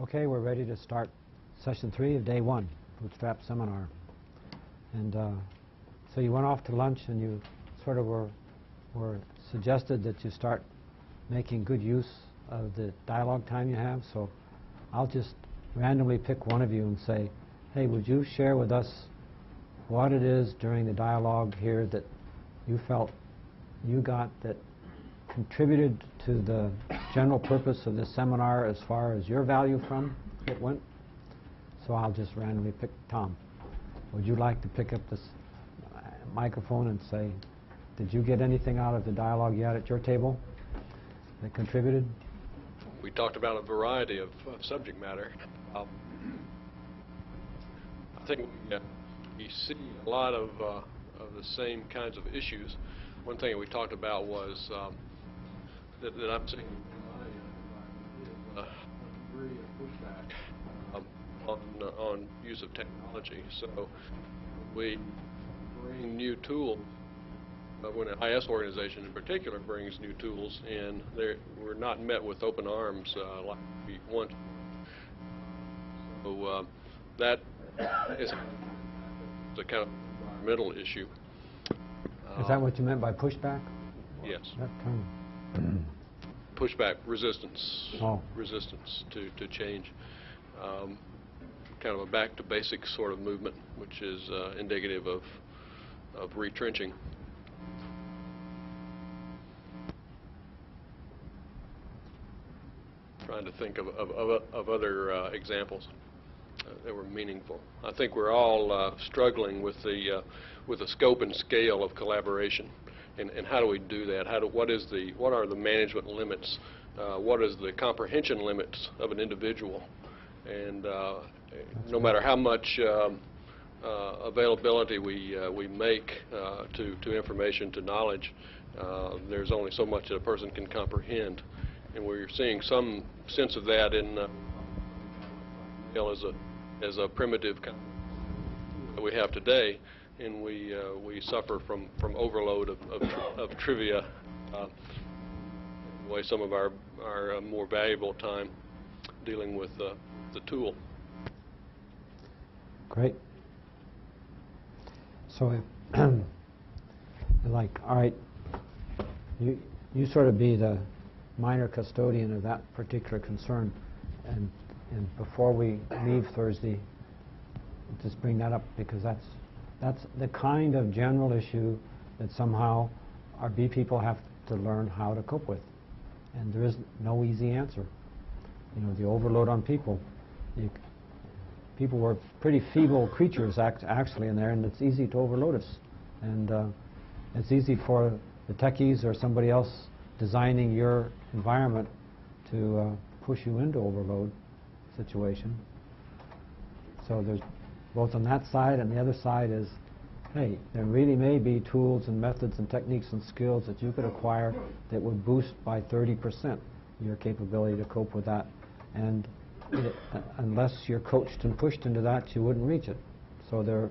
Okay, we're ready to start session 3 of day 1, Bootstrap seminar. And so you went off to lunch and you sort of were suggested that you start making good use of the dialogue time you have. So I'll just randomly pick one of you and say, hey, would you share with us what it is during the dialogue here that you felt you got that contributed to the general purpose of this seminar as far as your value from it went? So I'll just randomly pick Tom. Would you like to pick up this microphone and say, did you get anything out of the dialogue you had at your table that contributed? We talked about a variety of subject matter. I think we see a lot of the same kinds of issues. One thing we talked about was that I'm seeing a degree of pushback on use of technology. So we bring new tools. When an IS organization in particular brings new tools in, we're not met with open arms like we want. So that is a kind of environmental issue. Is that what you meant by pushback? Yes. That term. Pushback, resistance, oh. Resistance to change. Kind of a back to basics sort of movement, which is indicative of retrenching. Trying to think of other examples that were meaningful. I think we're all struggling with the scope and scale of collaboration, and how do we do that? What are the management limits? What is the comprehension limits of an individual? And no matter how much availability we make to information, to knowledge, there's only so much that a person can comprehend. And we're seeing some sense of that in as a primitive kind that we have today, and we suffer from overload of trivia, the way some of our more valuable time dealing with the tool. Great. So, like, all right, you sort of be the minor custodian of that particular concern, and before we leave Thursday, just bring that up, because that's the kind of general issue that somehow our B people have to learn how to cope with, and there is no easy answer. You know, the overload on people. People were pretty feeble creatures actually in there, and it's easy to overload us, and it's easy for the techies or somebody else designing your environment to push you into overload situation. So there's both on that side, and the other side is, hey, there really may be tools and methods and techniques and skills that you could acquire that would boost by 30% your capability to cope with that, and unless you're coached and pushed into that, you wouldn't reach it. So there are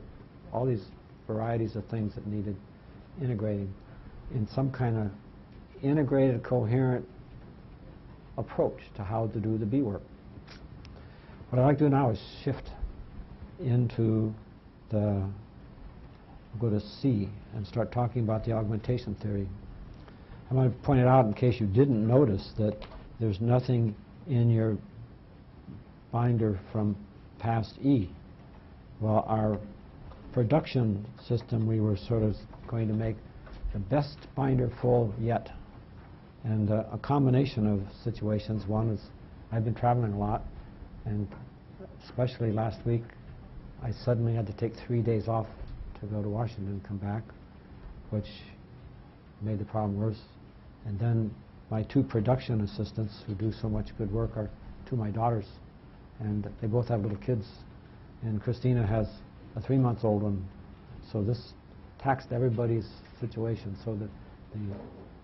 all these varieties of things that needed integrating in some kind of integrated, coherent approach to how to do the B work. What I'd like to do now is shift into go to C and start talking about the augmentation theory. I want to point it out in case you didn't notice that there's nothing in your binder from past E. Well, our production system, we were sort of going to make the best binder full yet. And a combination of situations. One is I've been traveling a lot, and especially last week, I suddenly had to take 3 days off to go to Washington and come back, which made the problem worse. And then my 2 production assistants who do so much good work are 2 of my daughters, and they both have little kids. And Christina has a 3-month-old one, so this taxed everybody's situation. So the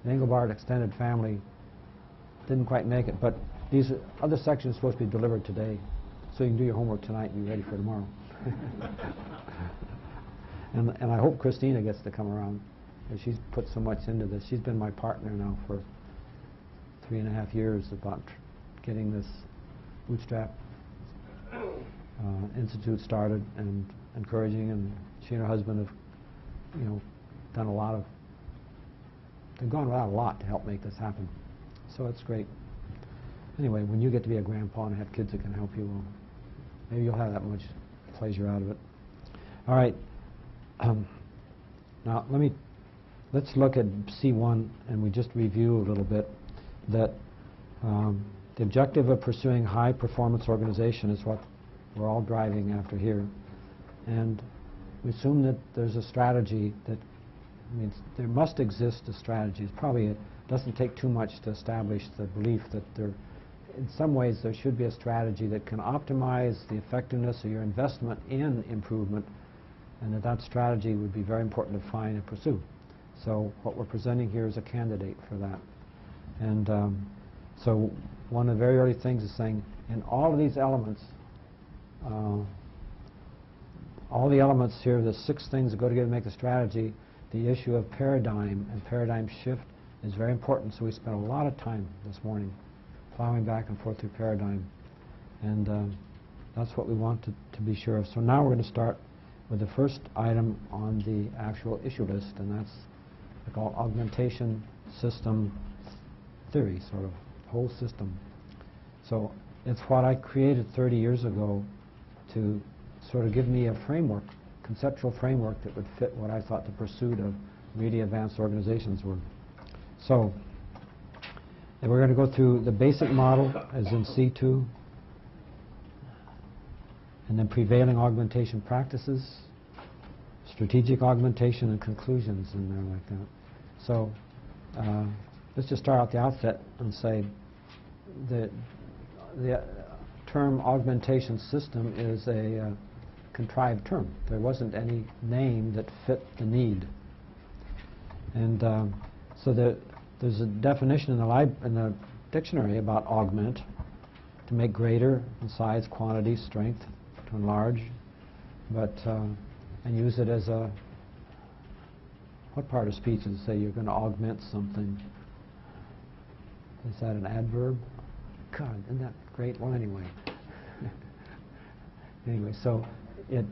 Engelbart extended family didn't quite make it, but these other sections are supposed to be delivered today, so you can do your homework tonight and be ready for tomorrow. and I hope Christina gets to come around. She's put so much into this. She's been my partner now for 3.5 years about getting this Bootstrap institute started and encouraging, and she and her husband have, done a lot of, they've gone without a lot to help make this happen. So it's great. Anyway, when you get to be a grandpa and have kids that can help you, well, maybe you'll have that much pleasure out of it. All right. Now let's look at C1, and we just review a little bit that the objective of pursuing high performance organization is what we're all driving after here. And we assume that there's a strategy that, there must exist a strategy. It's probably, it doesn't take too much to establish the belief that there, in some ways, there should be a strategy that can optimize the effectiveness of your investment in improvement, and that strategy would be very important to find and pursue. So what we're presenting here is a candidate for that. And so one of the very early things is saying, in all of these elements, all the elements here, the 6 things that go together to make the strategy, the issue of paradigm and paradigm shift is very important. So we spent a lot of time this morning plowing back and forth through paradigm. And that's what we want to be sure of. So now we're going to start with the first item on the actual issue list, and that's called Augmentation System theory, sort of whole system. So it's what I created 30 years ago to sort of give me a framework, conceptual framework that would fit what I thought the pursuit of really advanced organizations were. So and we're going to go through the basic model as in C2, and then prevailing augmentation practices, strategic augmentation, and conclusions in there like that. So let's just start out the outset and say that the term augmentation system is a contrived term. There wasn't any name that fit the need. And so there's a definition in the dictionary about augment, to make greater in size, quantity, strength, to enlarge, but and use it as a, what part of speech does it say you're going to augment something? Is that an adverb? God, isn't that great? Well, anyway. Anyway, so it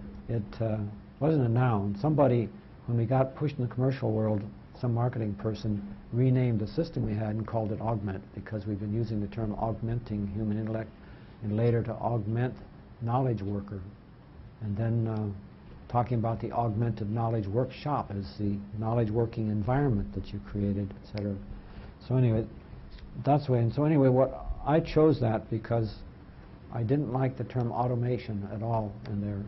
wasn't a noun. Somebody, when we got pushed in the commercial world, some marketing person renamed the system we had and called it augment, because we've been using the term augmenting human intellect, and later to augment knowledge worker, and then talking about the augmented knowledge workshop as the knowledge working environment that you created, etc. So anyway, that's the way. And so anyway, what I chose that because I didn't like the term automation at all in there.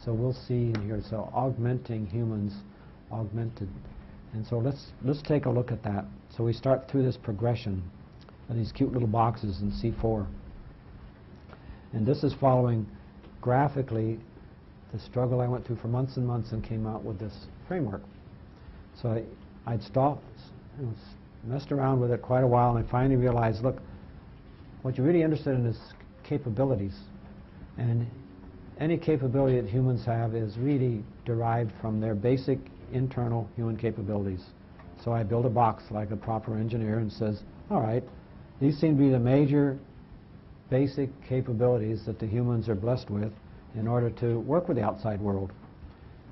So we'll see in here. So augmenting humans, augmented. And so let's take a look at that. So we start through this progression of these cute little boxes in C4. And this is following graphically the struggle I went through for months and months and came out with this framework. So I'd messed around with it quite a while, and I finally realized, look, what you're really interested in is capabilities. And any capability that humans have is really derived from their basic internal human capabilities. So I build a box like a proper engineer and says, all right, these seem to be the major basic capabilities that the humans are blessed with in order to work with the outside world.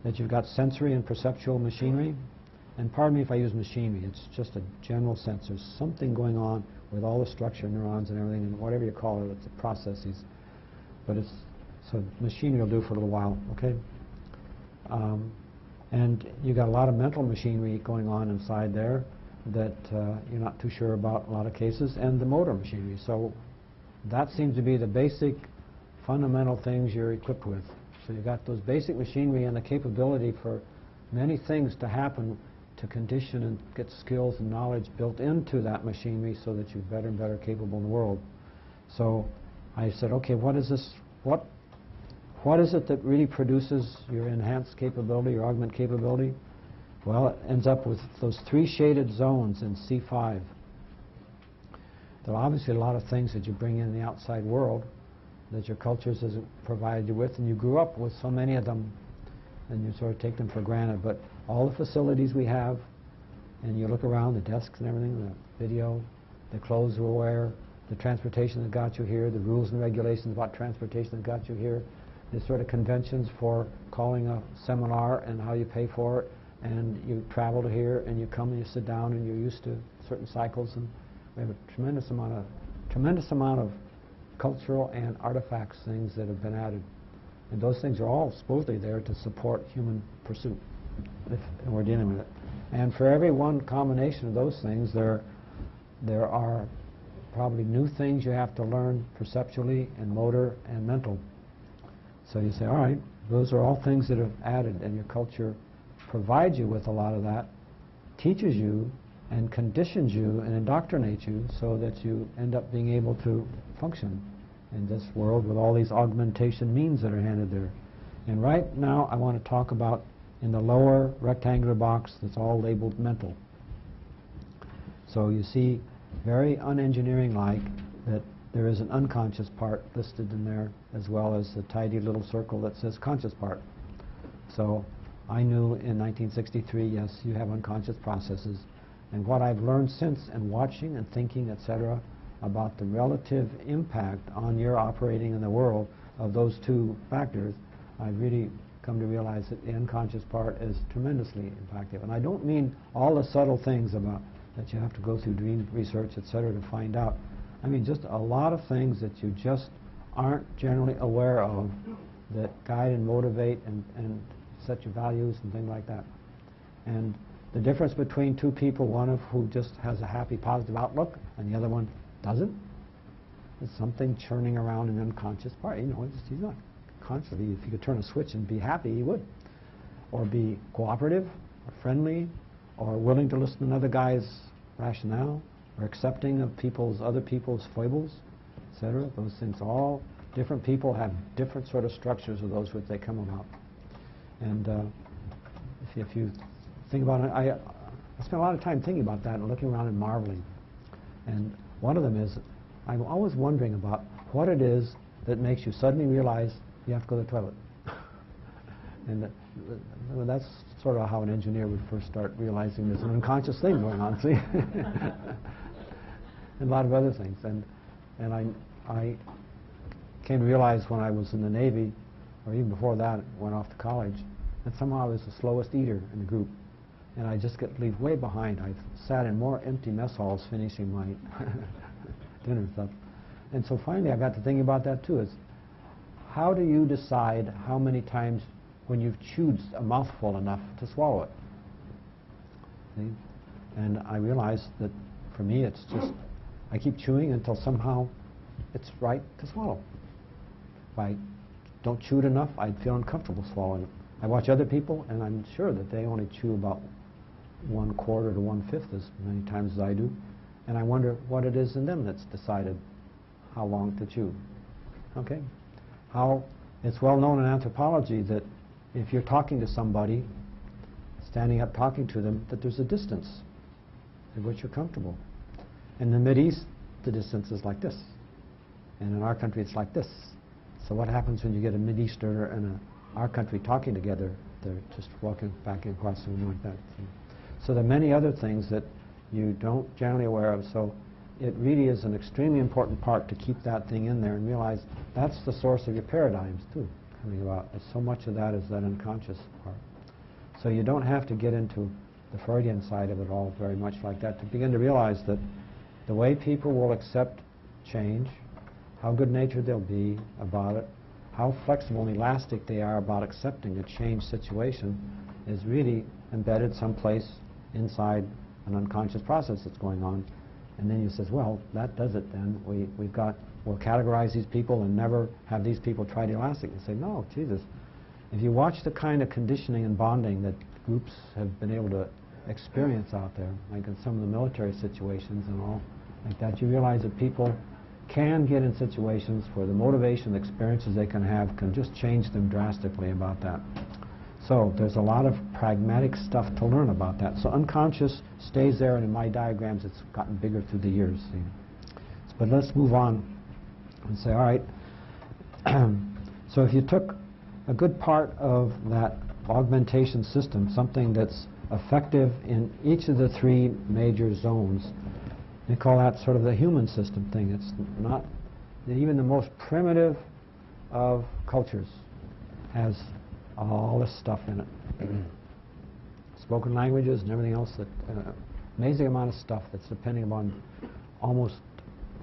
That you've got sensory and perceptual machinery, and pardon me if I use machinery, it's just a general sense. There's something going on with all the structure, neurons and everything, and whatever you call it, it's the processes. But it's, so machinery will do for a little while, okay? And you've got a lot of mental machinery going on inside there that you're not too sure about in a lot of cases, and the motor machinery. So that seems to be the basic fundamental things you're equipped with. So you've got those basic machinery and the capability for many things to happen to condition and get skills and knowledge built into that machinery so that you're better and better capable in the world. So I said, okay, what is this? What is it that really produces your enhanced capability, your augment capability? Well, it ends up with those 3 shaded zones in C5. There are obviously a lot of things that you bring in the outside world that your cultures has provided you with, and you grew up with so many of them, and you sort of take them for granted. But all the facilities we have, and you look around, the desks and everything, the video, the clothes we wear, the transportation that got you here, the rules and regulations about transportation that got you here, the sort of conventions for calling a seminar and how you pay for it, and you travel to here and you come and you sit down and you're used to certain cycles, and we have a tremendous amount of cultural and artifacts things that have been added. And those things are all supposedly there to support human pursuit, if we're dealing with it. And for every one combination of those things, there are probably new things you have to learn perceptually and motor and mental. So you say, all right, those are all things that have added, and your culture provides you with a lot of that, teaches you and conditions you and indoctrinates you so that you end up being able to function in this world with all these augmentation means that are handed there. And right now I want to talk about in the lower rectangular box that's all labeled mental. So you see, very unengineering-like, that there is an unconscious part listed in there as well as the tidy little circle that says conscious part. So I knew in 1963, yes, you have unconscious processes. And what I've learned since, and watching and thinking, etc., about the relative impact on your operating in the world of those two factors, I've really come to realize that the unconscious part is tremendously impactful. And I don't mean all the subtle things about that you have to go through dream research, etc., to find out. I mean just a lot of things that you just aren't generally aware of that guide and motivate and set your values and things like that. And the difference between two people, one of who just has a happy, positive outlook, and the other one doesn't, is something churning around in the unconscious part. You know, he's not consciously. If he could turn a switch and be happy, he would. Or be cooperative, or friendly, or willing to listen to another guy's rationale, or accepting of other people's foibles, etc. Those things, all different people have different sort of structures of those which they come about. And if you think about it, I spent a lot of time thinking about that and looking around and marveling. And one of them is, I'm always wondering about what it is that makes you suddenly realize you have to go to the toilet. And that's sort of how an engineer would first start realizing there's an unconscious thing going on, see? And a lot of other things. And I came to realize when I was in the Navy, or even before that, went off to college, that somehow I was the slowest eater in the group. And I just leave way behind. I sat in more empty mess halls finishing my dinner stuff. And so finally I got to thinking about that too. Is how do you decide how many times when you've chewed a mouthful enough to swallow it? See? And I realized that for me it's just, I keep chewing until somehow it's right to swallow. If I don't chew it enough, I'd feel uncomfortable swallowing it. I watch other people, and I'm sure that they only chew about 1/4 to 1/5 as many times as I do. And I wonder what it is in them that's decided how long to chew. Okay? How it's well known in anthropology that if you're talking to somebody, standing up talking to them, that there's a distance at which you're comfortable. In the Mideast, the distance is like this. And in our country, it's like this. So what happens when you get a Mideasterner and our country talking together? They're just walking back and across the room like that. So there are many other things that you don't generally aware of. So it really is an extremely important part to keep that thing in there and realize that's the source of your paradigms too coming about. So much of that is that unconscious part. So you don't have to get into the Freudian side of it all very much like that to begin to realize that the way people will accept change, how good-natured they'll be about it, how flexible and elastic they are about accepting a changed situation is really embedded someplace inside an unconscious process that's going on. And then you says, well, that does it then. We'll categorize these people and never have these people try to elastic. You say, no, Jesus. If you watch the kind of conditioning and bonding that groups have been able to experience out there, like in some of the military situations and all like that, you realize that people can get in situations where the motivation, the experiences they can have can just change them drastically about that. So there's a lot of pragmatic stuff to learn about that. So unconscious stays there, and in my diagrams it's gotten bigger through the years. See? But let's move on and say, all right, so if you took a good part of that augmentation system, something that's effective in each of the three major zones, They call that sort of the human system thing. It's not, even the most primitive of cultures has all this stuff in it. Spoken languages and everything else, that amazing amount of stuff that's depending upon almost,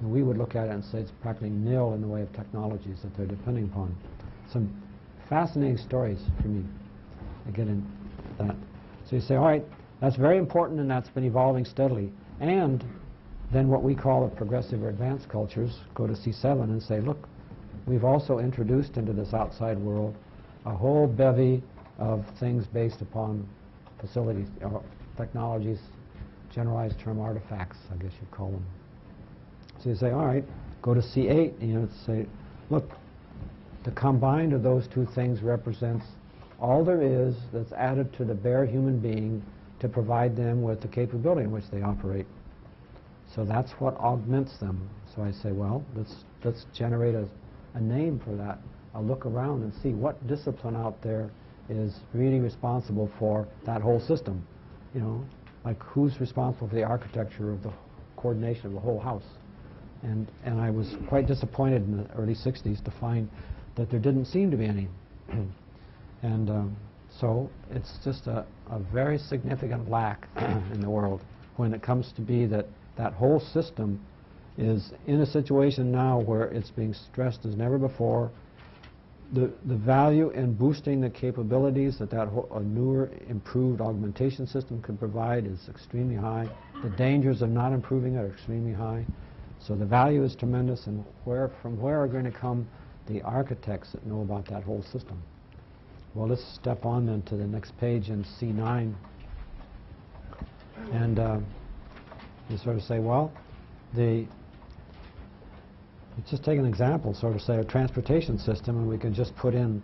we would look at it and say it's practically nil in the way of technologies that they're depending upon. Some fascinating stories for me to get in that. So you say, all right, that's very important and that's been evolving steadily. And then what we call the progressive or advanced cultures go to C7 and say, look, we've also introduced into this outside world a whole bevy of things based upon facilities, or technologies, generalized term artifacts, I guess you'd call them. So you say, all right, go to C8, and you say, look, the combined of those two things represents all there is that's added to the bare human being to provide them with the capability in which they operate. So that's what augments them. So I say, well, let's generate a name for that. I'll look around and see what discipline out there is really responsible for that whole system. You know, like who's responsible for the architecture of the coordination of the whole house. And I was quite disappointed in the early 60s to find that there didn't seem to be any. And so it's just a very significant lack in the world when it comes to be that whole system is in a situation now where it's being stressed as never before. The value in boosting the capabilities that a newer, improved augmentation system could provide is extremely high. The dangers of not improving it are extremely high. So the value is tremendous, and from where are going to come the architects that know about that whole system? Well, let's step on then to the next page in C9. And you sort of say, well, let's just take an example, sort of say a transportation system, and we can just put in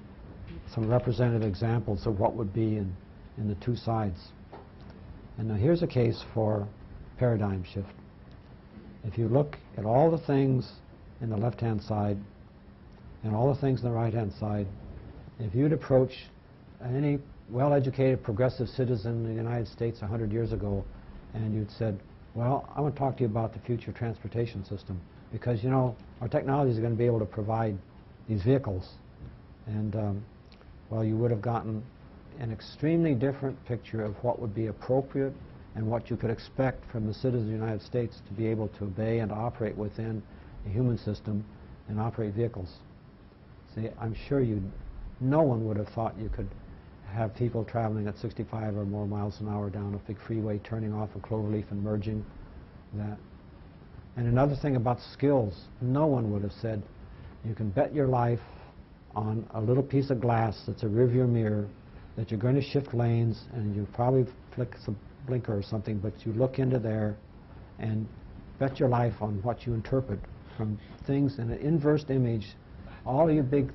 some representative examples of what would be in the two sides. And now here's a case for paradigm shift. If you look at all the things in the left-hand side and all the things in the right-hand side, if you'd approach any well-educated progressive citizen in the United States 100 years ago and you'd said, well, I want to talk to you about the future transportation system because, you know, our technologies are going to be able to provide these vehicles. And, well, you would have gotten an extremely different picture of what would be appropriate and what you could expect from the citizens of the United States to be able to obey and operate within a human system and operate vehicles. See, I'm sure no one would have thought you could have people traveling at 65 or more miles an hour down a big freeway, turning off a cloverleaf and merging that. And another thing about skills, no one would have said you can bet your life on a little piece of glass that's a rearview mirror that you're going to shift lanes and you probably flick some blinker or something, but you look into there and bet your life on what you interpret from things in an inverse image, all of your big,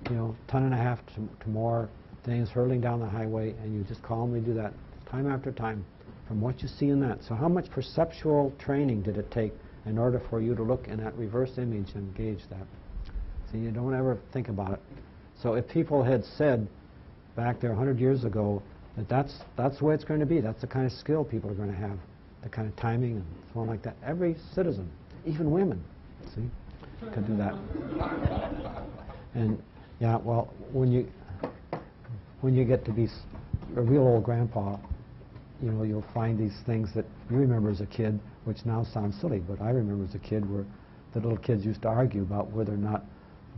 you know, 1.5 tons to more things hurtling down the highway, and you just calmly do that time after time from what you see in that. So how much perceptual training did it take in order for you to look in that reverse image and gauge that? So you don't ever think about it. So if people had said back there 100 years ago that that's the way it's going to be, that's the kind of skill people are going to have, the kind of timing and so on like that, every citizen, even women, see, could do that. And yeah, well, when you get to be a real old grandpa, you know, you'll find these things that you remember as a kid, which now sounds silly, but I remember as a kid where the little kids used to argue about whether or not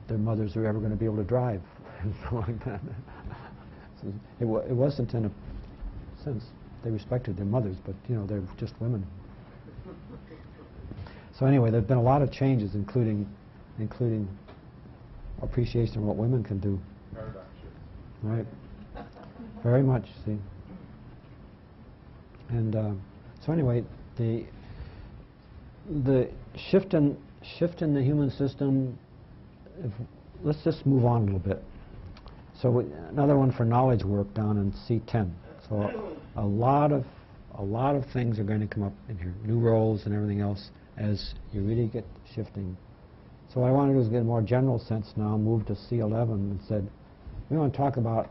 their mothers were ever going to be able to drive and so like that. So it wasn't in a sense they respected their mothers, but you know, they're just women. So anyway, there've been a lot of changes, including appreciation of what women can do. Paradigm shift. Right. Very much, see. And so anyway, the shift in the human system, let's just move on a little bit. So another one for knowledge work down in C10. So a lot of things are going to come up in here, new roles and everything else as you really get shifting. So what I want to do is get a more general sense now, move to C11 and said, we want to talk about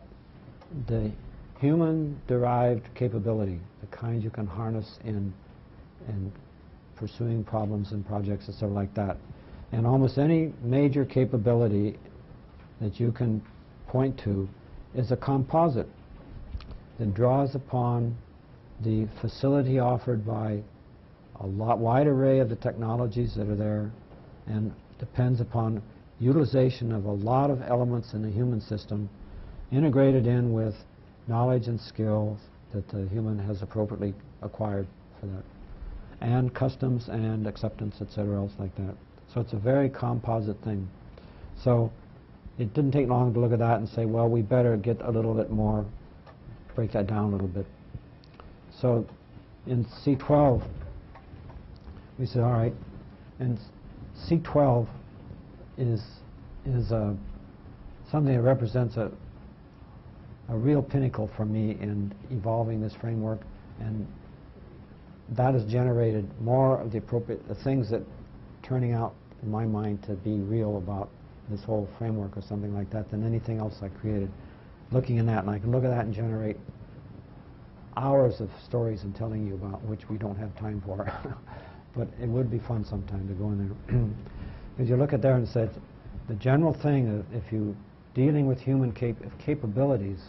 the human-derived capability, the kind you can harness in pursuing problems and projects and stuff like that. And almost any major capability that you can point to is a composite that draws upon the facility offered by a wide array of the technologies that are there, and depends upon utilization of a lot of elements in the human system integrated in with knowledge and skills that the human has appropriately acquired for that, and customs and acceptance, etc., else like that. So it's a very composite thing. So it didn't take long to look at that and say, well, we better get a little bit more, break that down a little bit. So in C12, we said, all right, and C12 is something that represents a real pinnacle for me in evolving this framework, and that has generated more of the things that turning out in my mind to be real about this whole framework or something like that than anything else I created. Looking in that, and I can look at that and generate hours of stories and telling you about, which we don't have time for. But it would be fun sometime to go in there. Because you look at there and say, the general thing of if you dealing with human capabilities,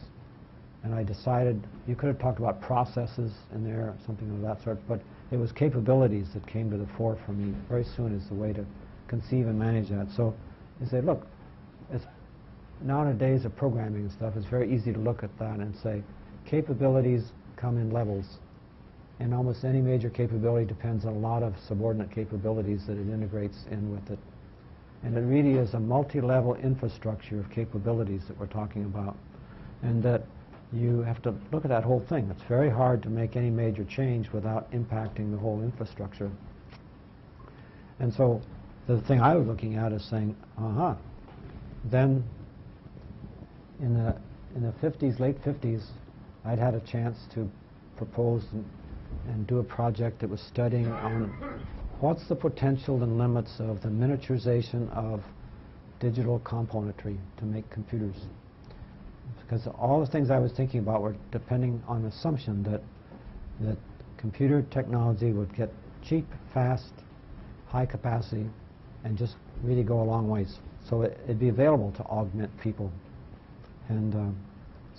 and I decided, you could have talked about processes in there, or something of that sort, but it was capabilities that came to the fore for me very soon as the way to conceive and manage that. So you say, look, it's nowadays of programming and stuff, it's very easy to look at that and say, capabilities come in levels. And almost any major capability depends on a lot of subordinate capabilities that it integrates in with it. And it really is a multi-level infrastructure of capabilities that we're talking about. And that you have to look at that whole thing. It's very hard to make any major change without impacting the whole infrastructure. And so the thing I was looking at is saying, then in the 50s, late 50s, I'd had a chance to propose and do a project that was studying on what's the potential and limits of the miniaturization of digital componentry to make computers. Because all the things I was thinking about were depending on the assumption that computer technology would get cheap, fast, high capacity, and just really go a long ways. So it'd be available to augment people. And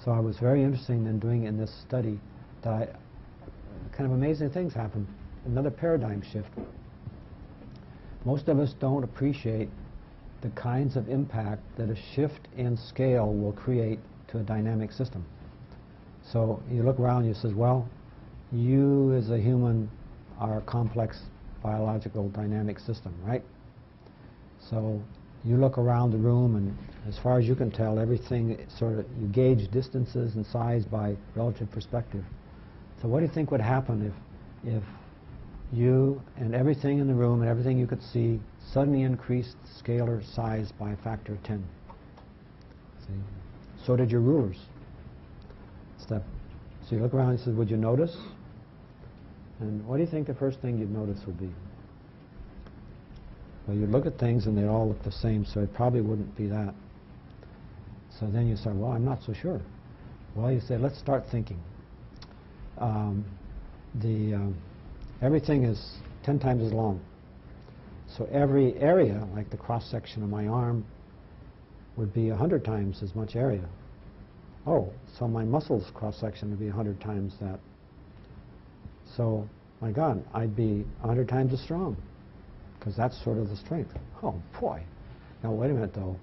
so I was very interested in doing in this study that kind of amazing things happened. Another paradigm shift. Most of us don't appreciate the kinds of impact that a shift in scale will create to a dynamic system. So you look around and you say, well, you as a human are a complex biological dynamic system, right? So you look around the room, and as far as you can tell, everything sort of, you gauge distances and size by relative perspective. So what do you think would happen if you and everything in the room and everything you could see suddenly increased scalar size by a factor of 10? See? So did your rulers. So you look around and say, would you notice? And what do you think the first thing you'd notice would be? Well, you'd look at things and they all look the same, so it probably wouldn't be that. So then you say, well, I'm not so sure. Well, you say, let's start thinking. Everything is 10 times as long. So every area, like the cross-section of my arm, would be 100 times as much area. Oh, so my muscles cross-section would be 100 times that. So, my God, I'd be 100 times as strong, because that's sort of the strength. Oh, boy. Now, wait a minute, though.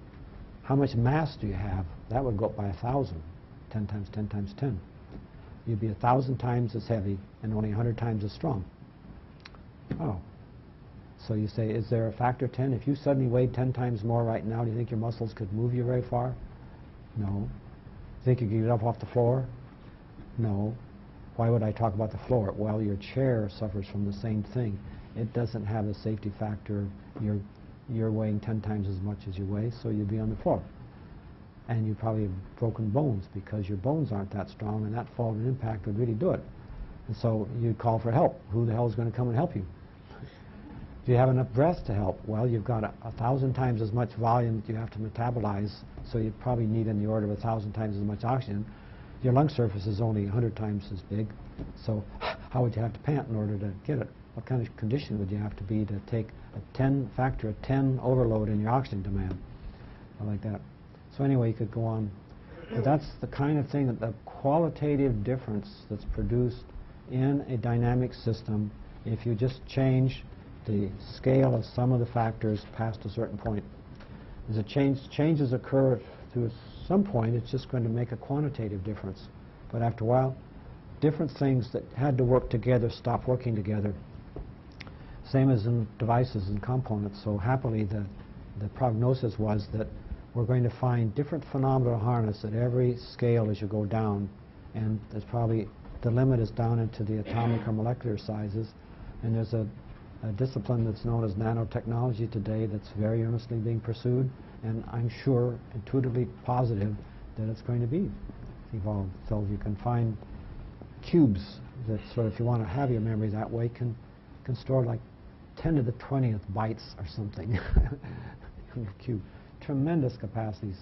How much mass do you have? That would go up by 1,000. 10 times 10 times 10. You'd be 1,000 times as heavy and only 100 times as strong. Oh. So you say, is there a factor 10? If you suddenly weighed 10 times more right now, do you think your muscles could move you very far? No. Think you could get up off the floor? No. Why would I talk about the floor? Well, your chair suffers from the same thing. It doesn't have a safety factor. You're weighing 10 times as much as you weigh, so you'd be on the floor. And you probably have broken bones because your bones aren't that strong, and that fall of an impact would really do it. And so you'd call for help. Who the hell is going to come and help you? Do you have enough breath to help? Well, you've got 1,000 times as much volume that you have to metabolize, so you probably need in the order of 1,000 times as much oxygen. Your lung surface is only 100 times as big, so how would you have to pant in order to get it? what kind of condition would you have to be to take a factor of 10 overload in your oxygen demand, or like that. So anyway, you could go on. But that's the kind of thing, that the qualitative difference that's produced in a dynamic system if you just change the scale of some of the factors past a certain point. As changes occur to some point, it's just going to make a quantitative difference. But after a while, different things that had to work together stop working together. Same as in devices and components. So happily, the prognosis was that we're going to find different phenomena to harness at every scale as you go down. And there's probably, the limit is down into the atomic or molecular sizes. And there's a discipline that's known as nanotechnology today that's very earnestly being pursued. And I'm sure, intuitively positive, that it's going to be evolved. So you can find cubes that sort of, if you want to have your memory that way, can store like 10 to the 20th bytes or something in the cube. Tremendous capacities,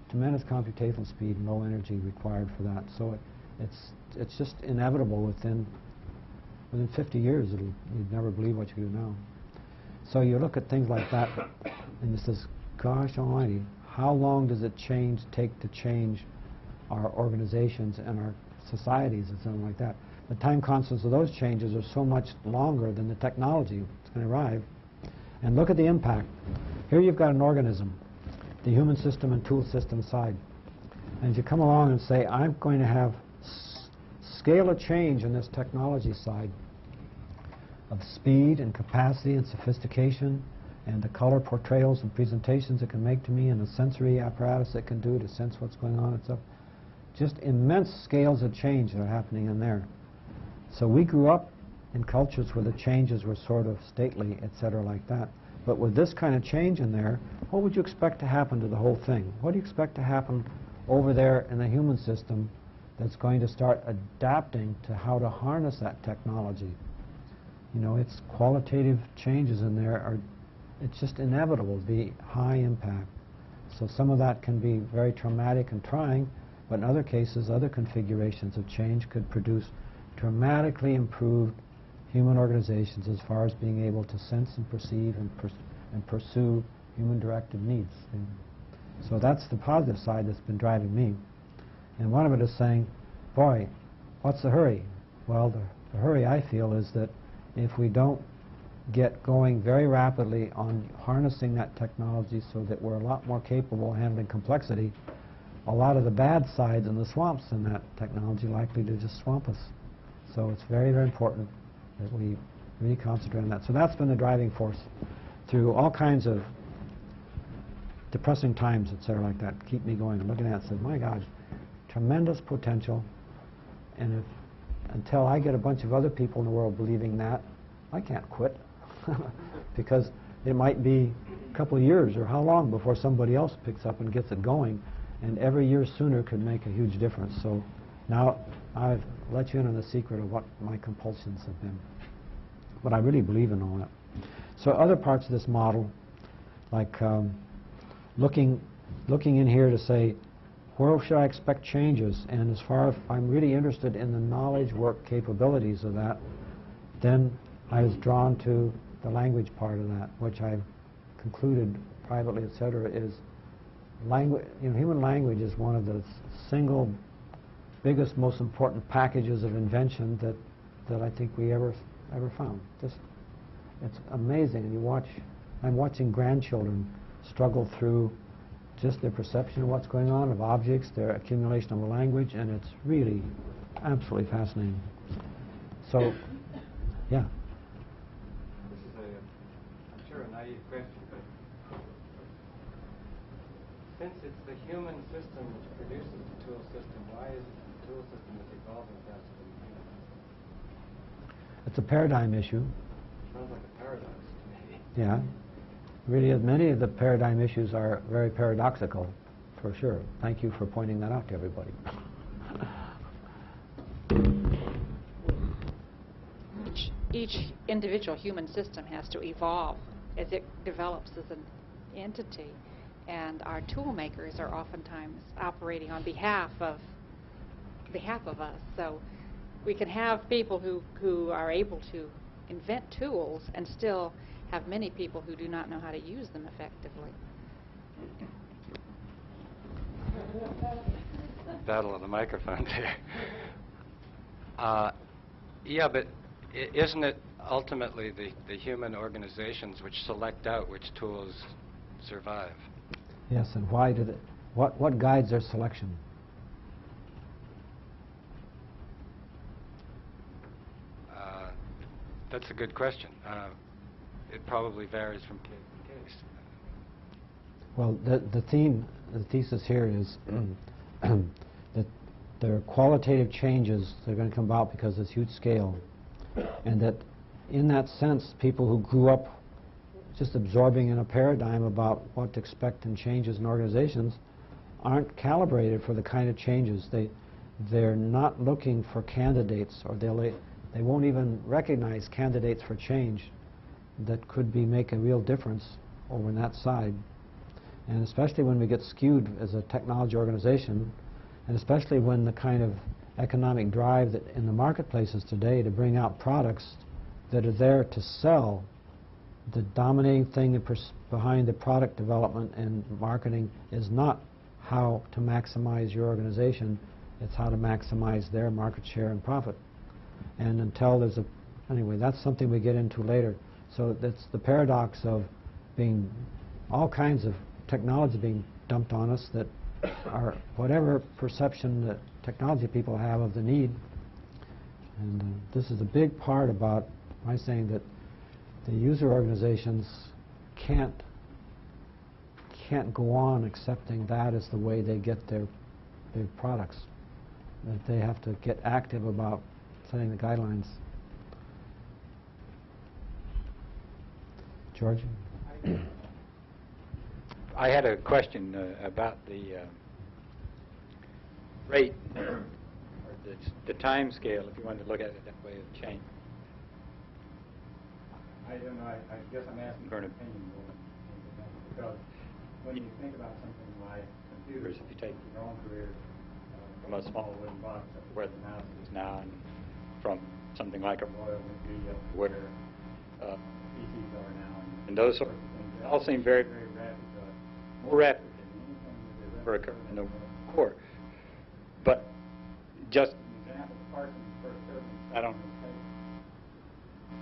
tremendous computational speed, and low energy required for that. So it's just inevitable within 50 years. You'd never believe what you do now. So you look at things like that, and it says, gosh almighty, how long does it take to change our organizations and our societies and something like that? The time constants of those changes are so much longer than the technology that's going to arrive. And look at the impact. Here you've got an organism, the human system and tool system side. And if you come along and say, I'm going to have scale of change in this technology side of speed and capacity and sophistication and the color portrayals and presentations it can make to me and the sensory apparatus it can do to sense what's going on and stuff. Just immense scales of change that are happening in there. So we grew up in cultures where the changes were sort of stately, etc., like that. But with this kind of change in there, what would you expect to happen to the whole thing? What do you expect to happen over there in the human system that's going to start adapting to how to harness that technology? You know, it's qualitative changes in there it's just inevitable to be high impact. So some of that can be very traumatic and trying, but in other cases, other configurations of change could produce dramatically improved human organizations as far as being able to sense and perceive and pursue human-directed needs. And so that's the positive side that's been driving me. And one of it is saying, boy, what's the hurry? Well, the hurry, I feel, is that if we don't get going very rapidly on harnessing that technology so that we're a lot more capable of handling complexity, a lot of the bad sides and the swamps in that technology are likely to just swamp us. So it's very, very important that we really concentrate on that. So that's been the driving force through all kinds of depressing times, etc., like that. Keep me going. I'm looking at it and said, my God, tremendous potential. And until I get a bunch of other people in the world believing that, I can't quit. Because it might be a couple of years or how long before somebody else picks up and gets it going. And every year sooner could make a huge difference. So now I've let you in on the secret of what my compulsions have been. But I really believe in all that. So other parts of this model, like looking in here to say, where should I expect changes? And as far as I'm really interested in the knowledge work capabilities of that, then I was drawn to the language part of that, which I've concluded privately, etc., is language. You know, human language is one of the single biggest, most important packages of invention that I think we ever found. Just, it's amazing. And I'm watching grandchildren struggle through just their perception of what's going on, of objects, their accumulation of a language, and it's really absolutely fascinating. So, yeah. This is I'm sure, a naive question, but since it's the human system which produces the tool system, why is it the tool system that's evolving faster than the human system? It's a paradigm issue. Sounds like a paradox to me. Yeah. Really, many of the paradigm issues are very paradoxical, for sure. Thank you for pointing that out to everybody. Each individual human system has to evolve as it develops as an entity, and our tool makers are oftentimes operating on behalf of us. So we can have people who are able to invent tools and still have many people who do not know how to use them effectively. Battle of the microphones here. Yeah, but isn't it ultimately the human organizations which select out which tools survive? Yes, and why did it? What guides their selection? That's a good question. It probably varies from case to case. Well, the thesis here is that there are qualitative changes that are going to come about because of this huge scale, and that in that sense, people who grew up just absorbing in a paradigm about what to expect in changes in organizations aren't calibrated for the kind of changes. They're not looking for candidates, or they won't even recognize candidates for change that could make a real difference over on that side. And especially when we get skewed as a technology organization, and especially when the kind of economic drive that in the marketplaces today to bring out products that are there to sell, the dominating thing behind the product development and marketing is not how to maximize your organization, it's how to maximize their market share and profit. And until there's anyway, that's something we get into later. So that's the paradox of being all kinds of technology being dumped on us that are whatever perception that technology people have of the need. And this is a big part about my saying that the user organizations can't go on accepting that as the way they get their products. That they have to get active about setting the guidelines. George? I had a question about the rate, or the time scale, if you wanted to look at it that way, of change. I don't know, I guess I'm asking for an opinion more than anything, because when you think about something like computers, if you take your own career from a small wooden box up to where the mouse is now, and from something like a Royal Navy up to where PCs are now, and those sorts of things, they all seem very, very rapid, more rapid than anything that has ever occurred in the war. But just an example, Parsons' first turbine sat on his table,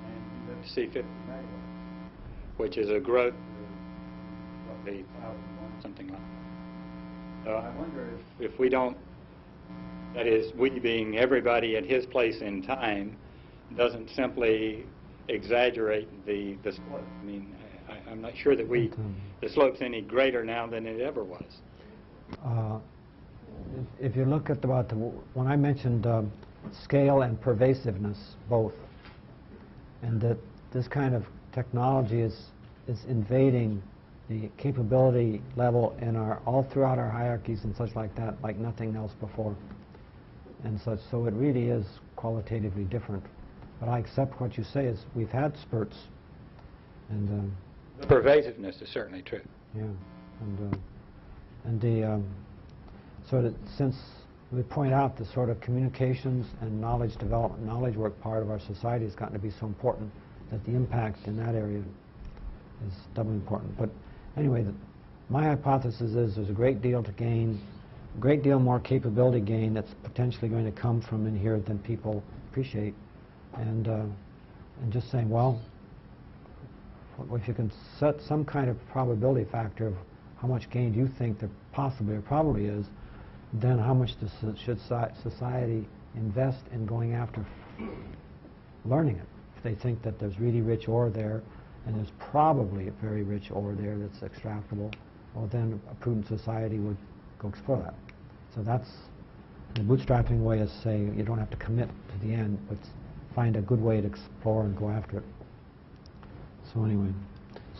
and you lived to see 50 megawatts, which is a growth of roughly 1,001, something like that. So I wonder if we don't, that is, we being everybody at his place in time, doesn't simply exaggerate the slope. I mean, I'm not sure that the slope's any greater now than it ever was. If you look at when I mentioned scale and pervasiveness, both, and that this kind of technology is invading the capability level in all throughout our hierarchies and such like that, like nothing else before, and such. So it really is qualitatively different. But I accept what you say is we've had spurts, and the pervasiveness is certainly true. Yeah, and the sort of, since we point out the sort of communications and knowledge development, knowledge work part of our society has gotten to be so important that the impact in that area is doubly important. But anyway, my hypothesis is there's a great deal to gain, a great deal more capability gain that's potentially going to come from in here than people appreciate, and just saying, well, if you can set some kind of probability factor of how much gain do you think there possibly or probably is, then how much should society invest in going after learning it? If they think that there's really rich ore there, and there's probably a very rich ore there that's extractable, well then a prudent society would go explore that. So that's the bootstrapping way is saying you don't have to commit to the end, but find a good way to explore and go after it. So anyway,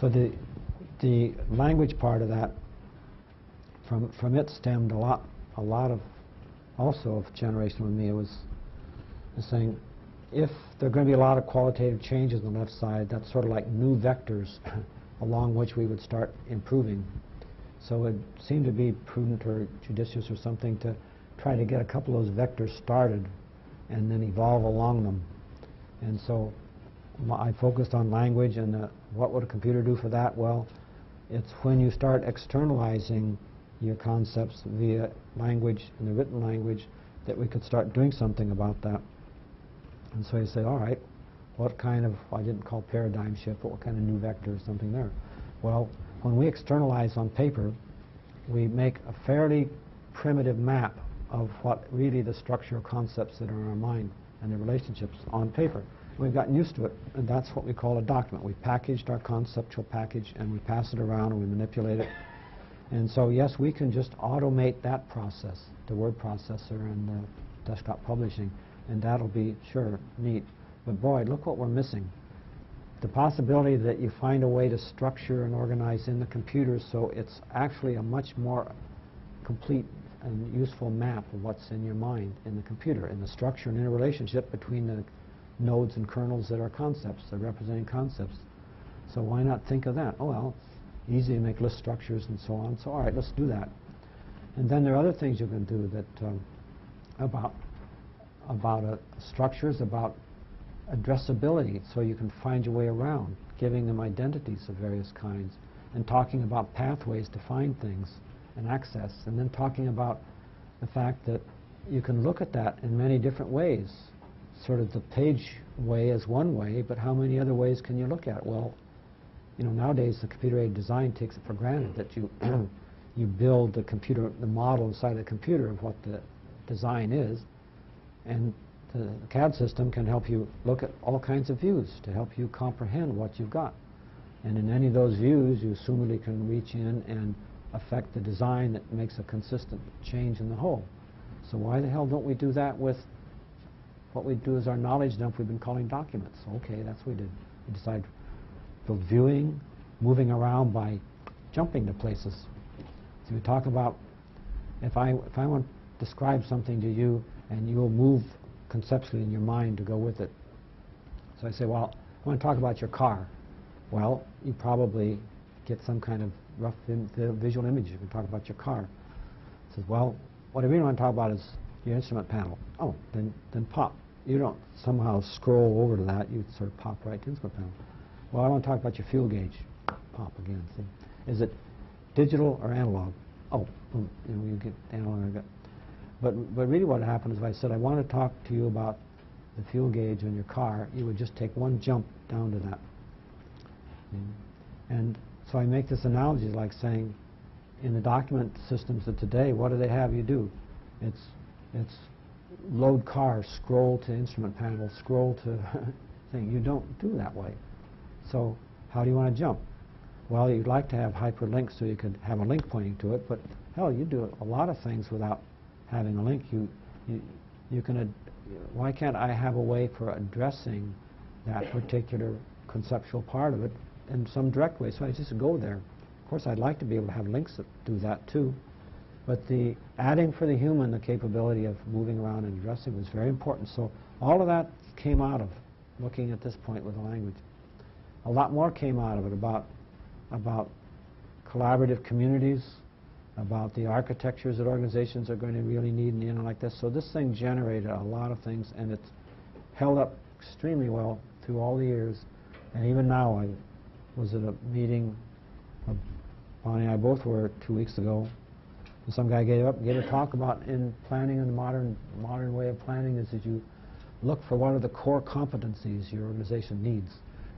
so the language part of that, from it stemmed a lot of also of generation with me. It was saying if there are going to be a lot of qualitative changes on the left side, that's sort of like new vectors along which we would start improving. So it seemed to be prudent or judicious or something to try to get a couple of those vectors started and then evolve along them. And so I focused on language and what would a computer do for that? Well, it's when you start externalizing your concepts via language and the written language that we could start doing something about that. And so you say, all right, what kind of, I didn't call paradigm shift, but what kind of new vector or something there? Well, when we externalize on paper, we make a fairly primitive map of what really the structural concepts that are in our mind and the relationships on paper. We've gotten used to it, and that's what we call a document. We've packaged our conceptual package, and we pass it around, and we manipulate it. And so, yes, we can just automate that process, the word processor and the desktop publishing, and that'll be, sure, neat. But boy, look what we're missing. The possibility that you find a way to structure and organize in the computer so it's actually a much more complete and useful map of what's in your mind in the computer, in the structure and interrelationship between the nodes and kernels that are concepts, they're representing concepts. So why not think of that? Oh, well, easy to make list structures and so on. So all right, let's do that. And then there are other things you can do that about structures, about addressability, so you can find your way around, giving them identities of various kinds, and talking about pathways to find things and access, and then talking about the fact that you can look at that in many different ways. Sort of the page way is one way, but how many other ways can you look at? Well, you know, nowadays the computer-aided design takes it for granted that you you build the computer, the model inside the computer of what the design is, and the CAD system can help you look at all kinds of views to help you comprehend what you've got. And in any of those views, you assumedly can reach in and affect the design that makes a consistent change in the whole. So why the hell don't we do that with what we do as our knowledge dump we've been calling documents? Okay, that's what we did. We decided to build viewing, moving around by jumping to places. So we talk about, if I want to describe something to you and you'll move conceptually in your mind to go with it. So I say, well, I want to talk about your car. Well, you probably get some kind of rough visual image. You can talk about your car. It says, well, what I really want to talk about is your instrument panel. Oh, then pop. You don't somehow scroll over to that. You sort of pop right to the instrument panel. Well, I want to talk about your fuel gauge. Pop again. See, is it digital or analog? Oh, boom. You know, you get analog. But really what happened is if I said, I want to talk to you about the fuel gauge in your car, you would just take one jump down to that. And so I make this analogy like saying, in the document systems of today, what do they have you do? It's load car, scroll to instrument panel, scroll to thing. You don't do that way. So how do you want to jump? Well, you'd like to have hyperlinks so you could have a link pointing to it, but hell, you do a lot of things without having a link. You can, why can't I have a way for addressing that particular conceptual part of it in some direct way? So I just go there. Of course, I'd like to be able to have links that do that too, but the adding for the human the capability of moving around and addressing was very important. So all of that came out of looking at this point with the language. A lot more came out of it about collaborative communities, about the architectures that organizations are going to really need in the end like this. So this thing generated a lot of things, and it's held up extremely well through all the years. And even now, I was at a meeting, Bonnie and I both were 2 weeks ago, and some guy gave a talk about in planning, and the modern way of planning is that you look for what are the core competencies your organization needs,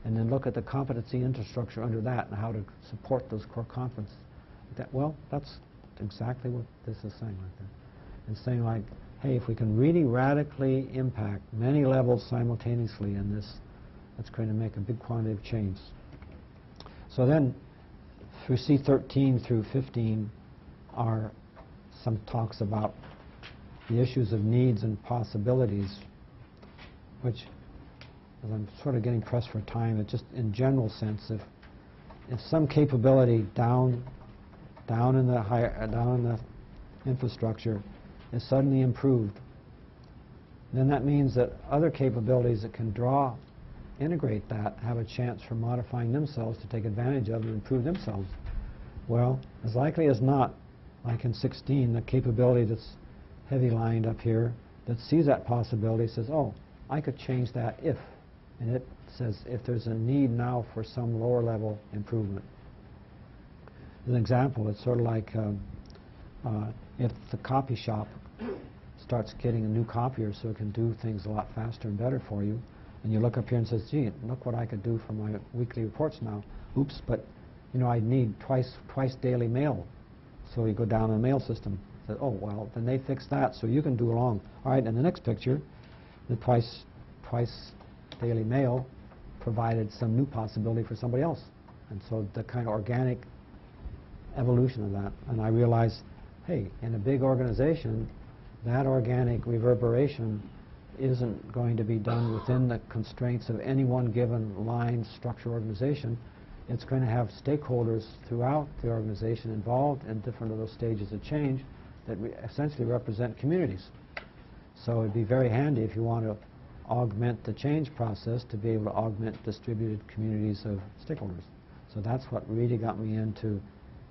and then look at the competency infrastructure under that and how to support those core competencies. Well, that's exactly what this is saying right there. It's saying like, hey, if we can really radically impact many levels simultaneously in this, that's going to make a big quantitative change. So then, through C13 through 15 are some talks about the issues of needs and possibilities, which, as I'm sort of getting pressed for time, it's just in general sense, if some capability down in the infrastructure is suddenly improved, then that means that other capabilities that can integrate that, have a chance for modifying themselves to take advantage of and improve themselves. Well, as likely as not, like in 16, the capability that's heavy lined up here that sees that possibility says, oh, I could change that if, and it says if there's a need now for some lower level improvement. As an example, it's sort of like if the copy shop starts getting a new copier so it can do things a lot faster and better for you, and you look up here and says, gee, look what I could do for my weekly reports now. Oops, but you know, I need twice daily mail. So you go down in the mail system. Says, oh, well, then they fix that, so you can do along. All right, in the next picture, the twice daily mail provided some new possibility for somebody else. And so the kind of organic evolution of that. And I realized, hey, in a big organization, that organic reverberation isn't going to be done within the constraints of any one given line structure organization. It's going to have stakeholders throughout the organization involved in different of those stages of change that essentially represent communities. So it'd be very handy if you want to augment the change process to be able to augment distributed communities of stakeholders. So that's what really got me into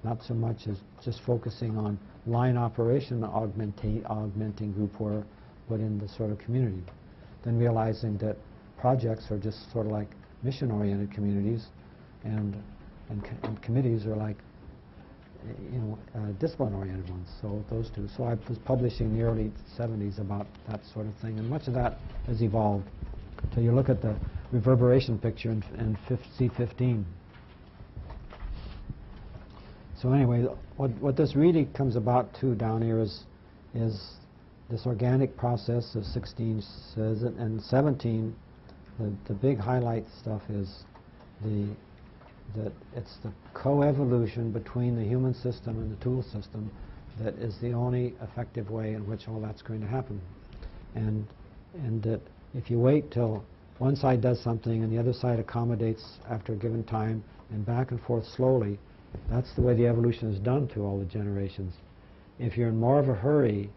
not so much as just focusing on line operation augmenting group work, but in the sort of community. Then realizing that projects are just sort of like mission-oriented communities, and committees are like discipline-oriented ones. So those two. So I was publishing in the early 70s about that sort of thing, and much of that has evolved. So you look at the reverberation picture in C15. So anyway, what this really comes about to down here is this organic process of 16 says it, and 17, the big highlight stuff is that it's the coevolution between the human system and the tool system that is the only effective way in which all that's going to happen. And that if you wait till one side does something and the other side accommodates after a given time and back and forth slowly, that's the way the evolution is done through all the generations. If you're in more of a hurry,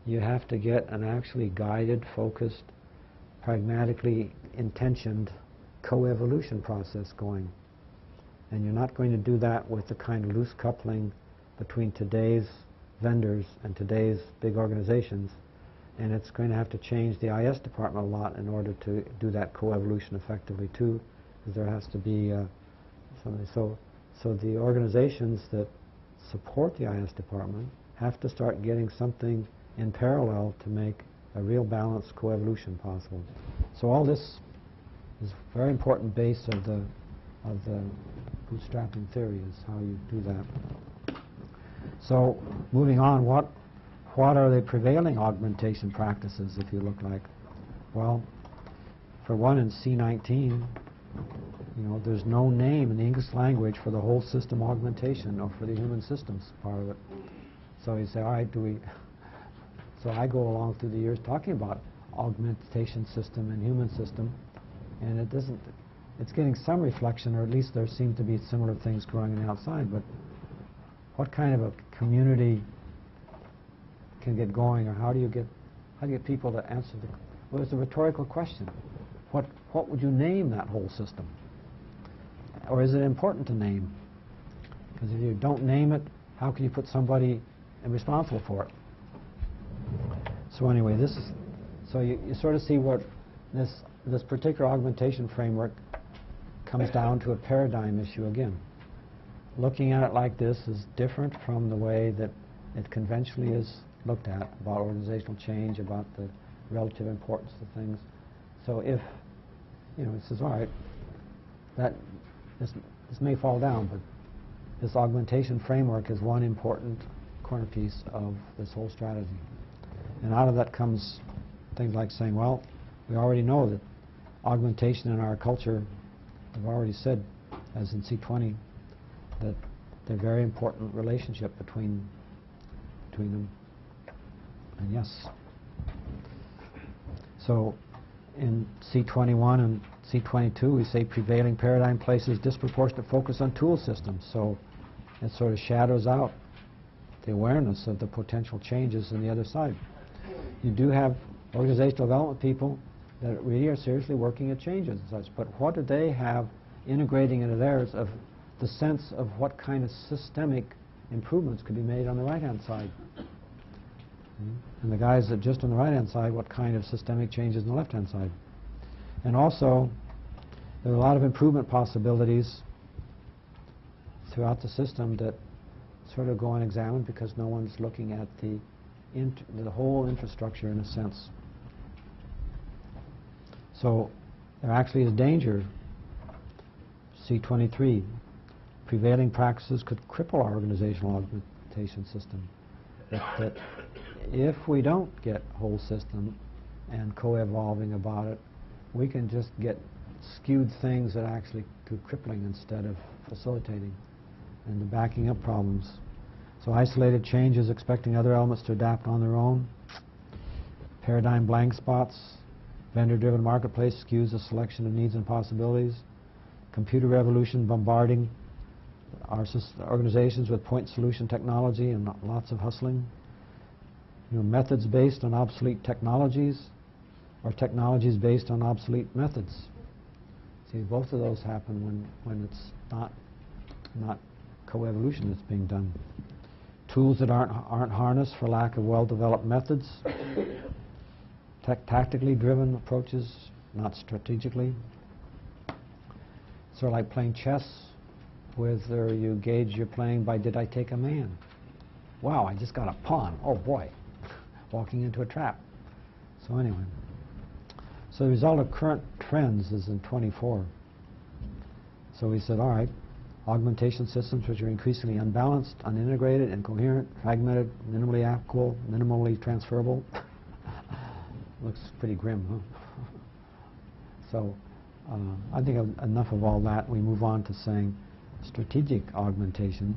you have to get an actually guided, focused, pragmatically intentioned coevolution process going. And you're not going to do that with the kind of loose coupling between today's vendors and today's big organizations. And it's going to have to change the IS department a lot in order to do that coevolution effectively too, because there has to be something. So the organizations that support the IS department have to start getting something in parallel to make a real balanced coevolution possible. So all this is a very important base of the bootstrapping theory, is how you do that. So moving on, what are the prevailing augmentation practices, if you look like? Well, for one, in C19, there's no name in the English language for the whole system augmentation or for the human systems part of it. So you say, all right, so I go along through the years talking about augmentation system and human system, and it's getting some reflection, or at least there seem to be similar things growing on the outside, but what kind of a community can get going, or how do you get people to answer well, it's a rhetorical question. What would you name that whole system? Or is it important to name? Because if you don't name it, how can you put somebody responsible for it? So anyway, so you sort of see what this particular augmentation framework comes down to a paradigm issue again. Looking at it like this is different from the way that it conventionally is looked at about organizational change, about the relative importance of things. So if it says, all right, this may fall down, but this augmentation framework is one important corner piece of this whole strategy. And out of that comes things like saying, well, we already know that augmentation in our culture, we've already said, as in C20, that they're a very important relationship between them. And yes. So in C21 and C22, we say prevailing paradigm places disproportionate focus on tool systems. So it sort of shadows out the awareness of the potential changes on the other side. You do have organizational development people that really are seriously working at changes and such, but what do they have integrating into theirs of the sense of what kind of systemic improvements could be made on the right-hand side? And the guys that just on the right-hand side, what kind of systemic changes on the left-hand side? And also, There are a lot of improvement possibilities throughout the system that sort of go unexamined because no one's looking at the whole infrastructure in a sense. So there actually is danger. C23, prevailing practices could cripple our organizational augmentation system. That if we don't get whole system and co-evolving about it, we can just get skewed things that actually do crippling instead of facilitating and the backing up problems. So isolated changes, expecting other elements to adapt on their own. Paradigm blank spots. Vendor-driven marketplace skews the selection of needs and possibilities. Computer revolution bombarding our organizations with point solution technology and lots of hustling. Methods based on obsolete technologies or technologies based on obsolete methods. See, both of those happen when it's not co-evolution that's being done. Tools that aren't harnessed for lack of well-developed methods. Tactically driven approaches, not strategically. Sort of like playing chess, whether you gauge your playing by did I take a man? Wow, I just got a pawn. Oh boy, walking into a trap. So anyway, so the result of current trends is in 24. So we said, all right, augmentation systems which are increasingly unbalanced, unintegrated, incoherent, fragmented, minimally applicable, minimally transferable. Looks pretty grim, huh? So I think enough of all that. We move on to saying strategic augmentation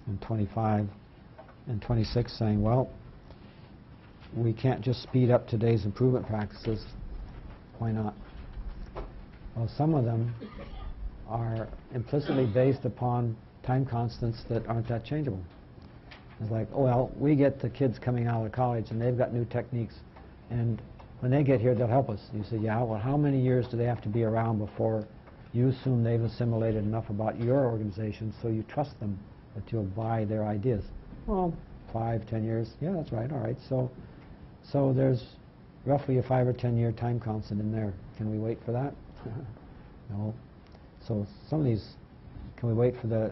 in 25 and 26, saying, well, we can't just speed up today's improvement practices. Why not? Well, some of them are implicitly based upon time constants that aren't that changeable. It's like, oh, well, we get the kids coming out of college and they've got new techniques, and when they get here, they'll help us. You say, yeah, well, how many years do they have to be around before you assume they've assimilated enough about your organization so you trust them that you'll buy their ideas? Well, 5, 10 years. Yeah, that's right. All right. So there's roughly a 5 or 10 year time constant in there. Can we wait for that? No. So some of these, can we wait for the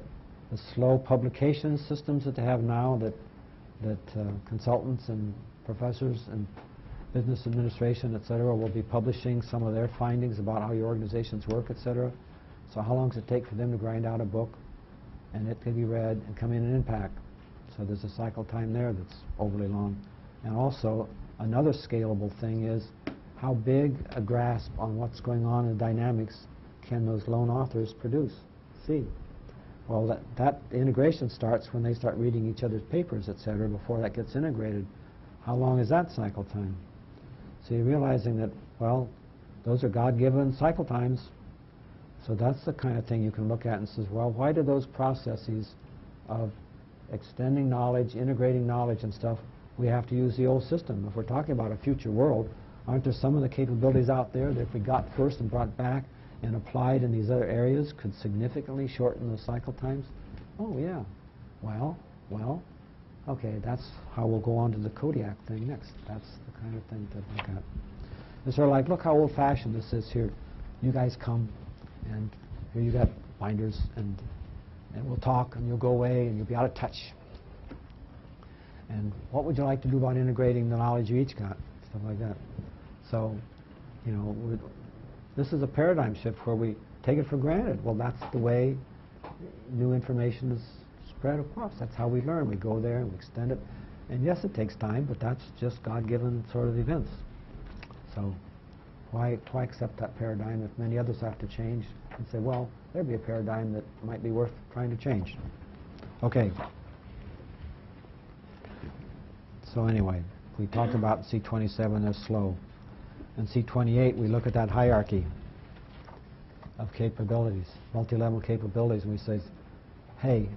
slow publication systems that they have now that consultants and professors and business administration, et cetera, will be publishing some of their findings about how your organizations work, et cetera. So how long does it take for them to grind out a book and it can be read and come in and impact? So there's a cycle time there that's overly long. And also, another scalable thing is how big a grasp on what's going on in dynamics can those lone authors produce? See. Well, that integration starts when they start reading each other's papers, et cetera, before that gets integrated. How long is that cycle time? So you're realizing that, well, those are God-given cycle times. So that's the kind of thing you can look at and says, well, why do those processes of extending knowledge, integrating knowledge and stuff, we have to use the old system? If we're talking about a future world, aren't there some of the capabilities out there that if we got first and brought back and applied in these other areas could significantly shorten the cycle times? Oh, yeah. Well, okay, that's how we'll go on to the Kodiak thing next. That's the kind of thing to look at. It's sort of like, look how old-fashioned this is here. You guys come, and here you got binders, and we'll talk, and you'll go away, and you'll be out of touch. And what would you like to do about integrating the knowledge you each got? Stuff like that. So, you know, this is a paradigm shift where we take it for granted. Well, that's the way new information is spread across. That's how we learn. We go there and we extend it. And yes, it takes time, but that's just God-given sort of events. So why accept that paradigm if many others have to change and say, well, there'd be a paradigm that might be worth trying to change. Okay. So anyway, we talked about C27 as slow. And C28, we look at that hierarchy of capabilities, multi-level capabilities, and we say, hey,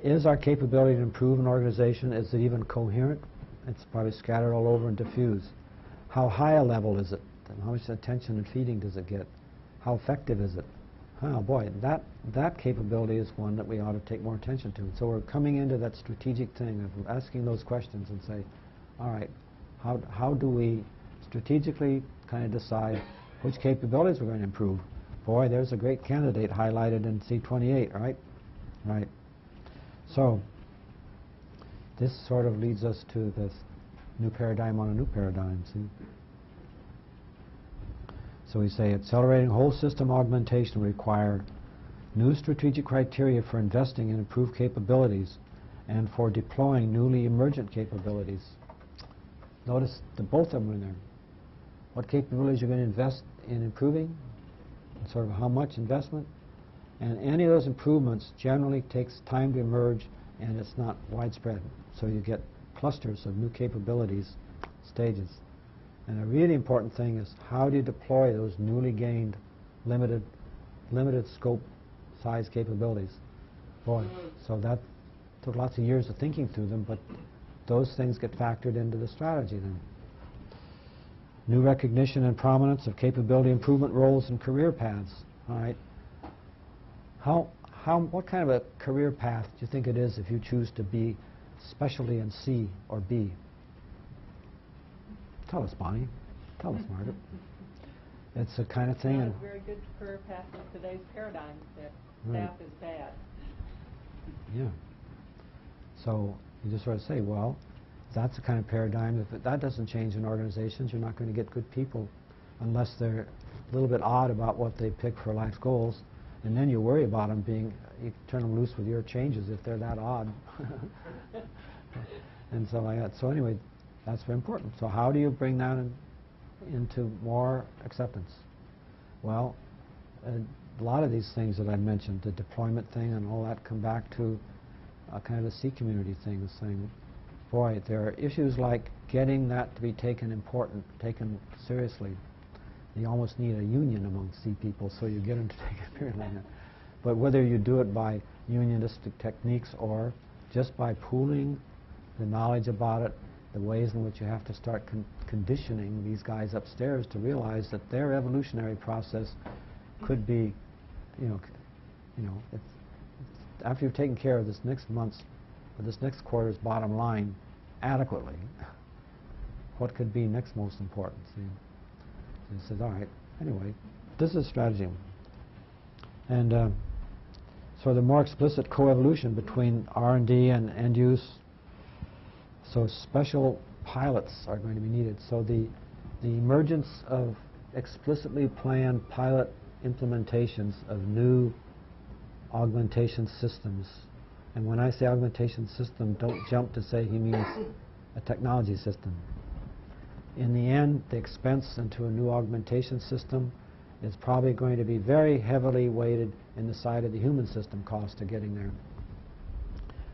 is our capability to improve an organization, is it even coherent? It's probably scattered all over and diffuse. How high a level is it? And how much attention and feeding does it get? How effective is it? Oh boy, that capability is one that we ought to take more attention to. So we're coming into that strategic thing of asking those questions and say, all right, how do we strategically kind of decide which capabilities we're going to improve? boy, there's a great candidate highlighted in C28, right? Right. So this sort of leads us to this new paradigm on a new paradigm, see? So we say accelerating whole system augmentation require new strategic criteria for investing in improved capabilities and for deploying newly emergent capabilities. Notice the both of them are in there. What capabilities you're going to invest in improving, and sort of how much investment, and any of those improvements generally takes time to emerge and it's not widespread. So you get clusters of new capabilities, stages. And a really important thing is how do you deploy those newly gained limited scope size capabilities. Boy, so that took lots of years of thinking through them, but those things get factored into the strategy then. New recognition and prominence of capability improvement roles and career paths. All right. What kind of a career path do you think it is if you choose to be specialty in C or B? Tell us, Bonnie. Tell us, Margaret. It's the kind of thing. It's a very good career path in today's paradigm that staff is bad. Yeah. So you just sort of say, well, that's the kind of paradigm. If that doesn't change in organizations, you're not going to get good people unless they're a little bit odd about what they pick for life's goals. And then you worry about them being, you turn them loose with your changes if they're that odd. And so anyway, that's very important. So how do you bring that into more acceptance? Well, a lot of these things that I mentioned, the deployment thing and all that, come back to kind of the C community thing, saying, boy, there are issues like getting that to be taken seriously. You almost need a union among C people so you get them to take it seriously. But whether you do it by unionistic techniques or just by pooling the knowledge about it, the ways in which you have to start conditioning these guys upstairs to realize that their evolutionary process could be, after you've taken care of this next month's or this next quarter's bottom line adequately, what could be next most important? See? So he says, all right, anyway, this is strategy. And so the more explicit coevolution between R&D and end use, so special pilots are going to be needed. So the emergence of explicitly planned pilot implementations of new augmentation systems. And when I say augmentation system, don't jump to say he means a technology system. In the end, the expense into a new augmentation system is probably going to be very heavily weighted in the side of the human system cost of getting there.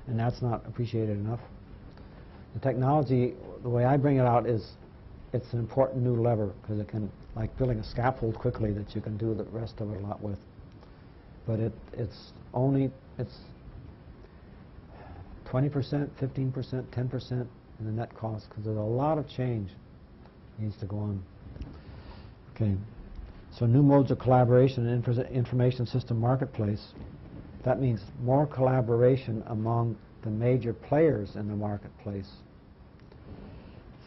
And that's not appreciated enough. The technology, the way I bring it out is it's an important new lever because it can, like building a scaffold quickly that you can do the rest of it a lot with. But it's 20%, 15%, 10% in the net cost because there's a lot of change needs to go on. Okay, so new modes of collaboration in information system marketplace. That means more collaboration among the major players in the marketplace.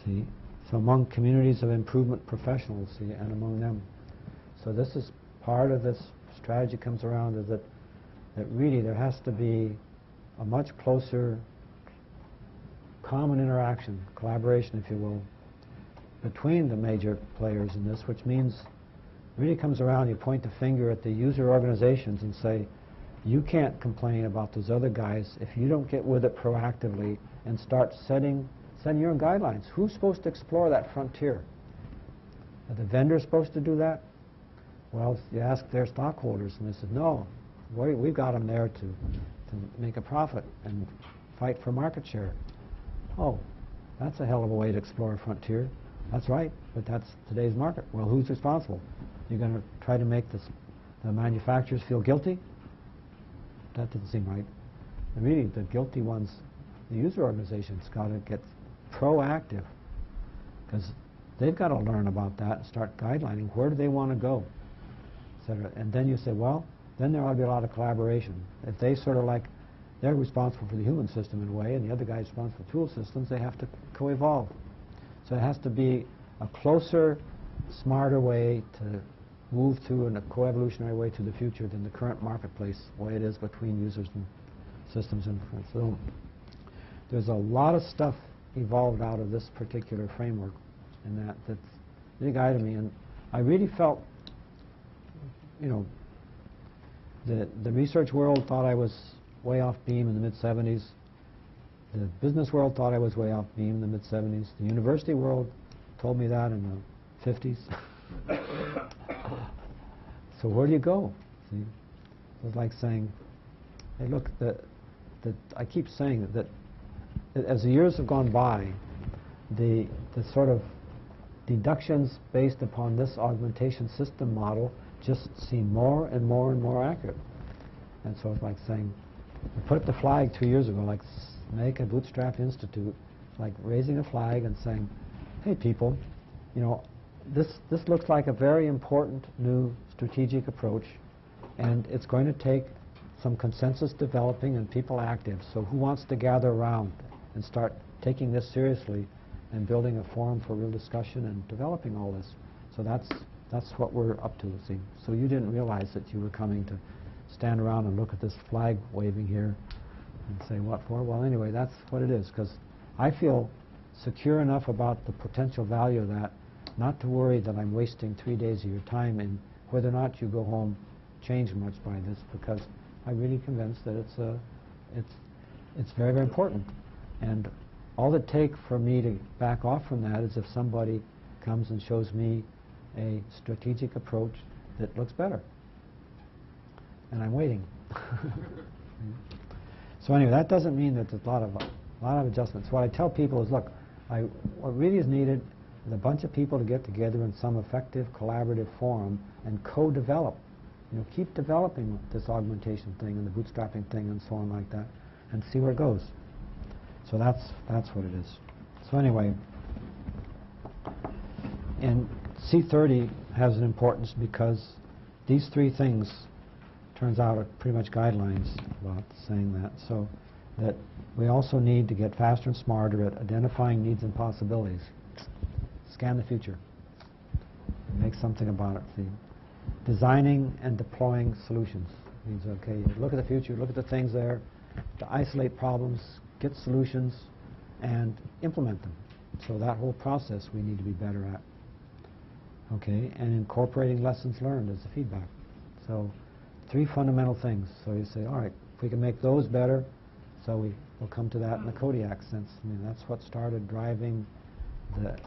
See, so among communities of improvement professionals, see, and among them. So this is part of this strategy comes around is that really there has to be a much closer common interaction, collaboration, if you will, between the major players in this, which means really comes around, you point the finger at the user organizations and say, you can't complain about those other guys if you don't get with it proactively and start setting your own guidelines. Who's supposed to explore that frontier? Are the vendors supposed to do that? Well, you ask their stockholders, and they said, no, we've got them there to make a profit and fight for market share. Oh, that's a hell of a way to explore a frontier. That's right, but that's today's market. Well, who's responsible? You're going to try to make the manufacturers feel guilty? That doesn't seem right. And really, the guilty ones, the user organizations, got to get proactive because they've got to learn about that and start guidelining where do they want to go, etc. And then you say, well, then there ought to be a lot of collaboration. If they sort of like, they're responsible for the human system in a way, and the other guy's responsible for tool systems, they have to co-evolve. So it has to be a closer, smarter way to move to in a coevolutionary way to the future than the current marketplace, the way it is between users and systems and so there's a lot of stuff evolved out of this particular framework, and that's a big eye to me. And I really felt, you know, the research world thought I was way off beam in the mid-'70s. The business world thought I was way off beam in the mid-'70s. The university world told me that in the '50s. So where do you go? See, it was like saying, hey, look, I keep saying that as the years have gone by, the sort of deductions based upon this augmentation system model just seem more and more and more accurate. And so it's like saying, I put up the flag 2 years ago, like make a Bootstrap Institute, like raising a flag and saying, hey people, you know, this looks like a very important new strategic approach, and it's going to take some consensus developing and people active. So who wants to gather around and start taking this seriously and building a forum for real discussion and developing all this? So that's what we're up to, see. So you didn't realize that you were coming to stand around and look at this flag waving here and say, what for? Well, anyway, that's what it is, because I feel secure enough about the potential value of that not to worry that I'm wasting 3 days of your time in whether or not you go home changed much by this, because I'm really convinced that it's very, very important. And all it takes for me to back off from that is if somebody comes and shows me a strategic approach that looks better. And I'm waiting. So anyway, that doesn't mean that there's a lot of adjustments. What I tell people is, look, what really is needed is a bunch of people to get together in some effective collaborative forum and co-develop. You know, keep developing this augmentation thing and the bootstrapping thing and so on like that, and see where it goes. So that's what it is. So anyway, and C30 has an importance because these three things, turns out, are pretty much guidelines about saying that. So that we also need to get faster and smarter at identifying needs and possibilities. Scan the future. Make something about it. See, designing and deploying solutions means, okay, you look at the future, look at the things there, to isolate problems, get solutions, and implement them. So that whole process we need to be better at. Okay, and incorporating lessons learned as the feedback. So 3 fundamental things. So you say, all right, if we can make those better, so we'll come to that in the Kodiak sense. I mean, that's what started driving the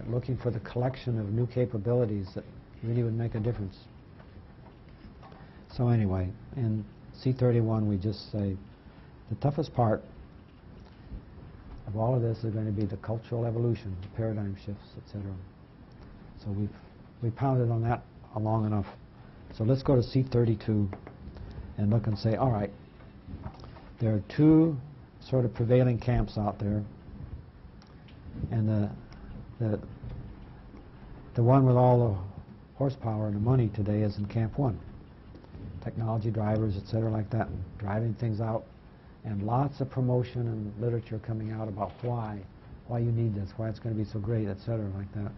looking for the collection of new capabilities that really would make a difference. So anyway, in C31 we just say the toughest part of all of this is going to be the cultural evolution, the paradigm shifts, etc. So we pounded on that long enough. So let's go to C32 and look and say, all right, there are 2 sort of prevailing camps out there, and the one with all the horsepower and the money today is in camp 1. Technology drivers, etc. like that, driving things out, and lots of promotion and literature coming out about why you need this, why it's going to be so great, etc. like that.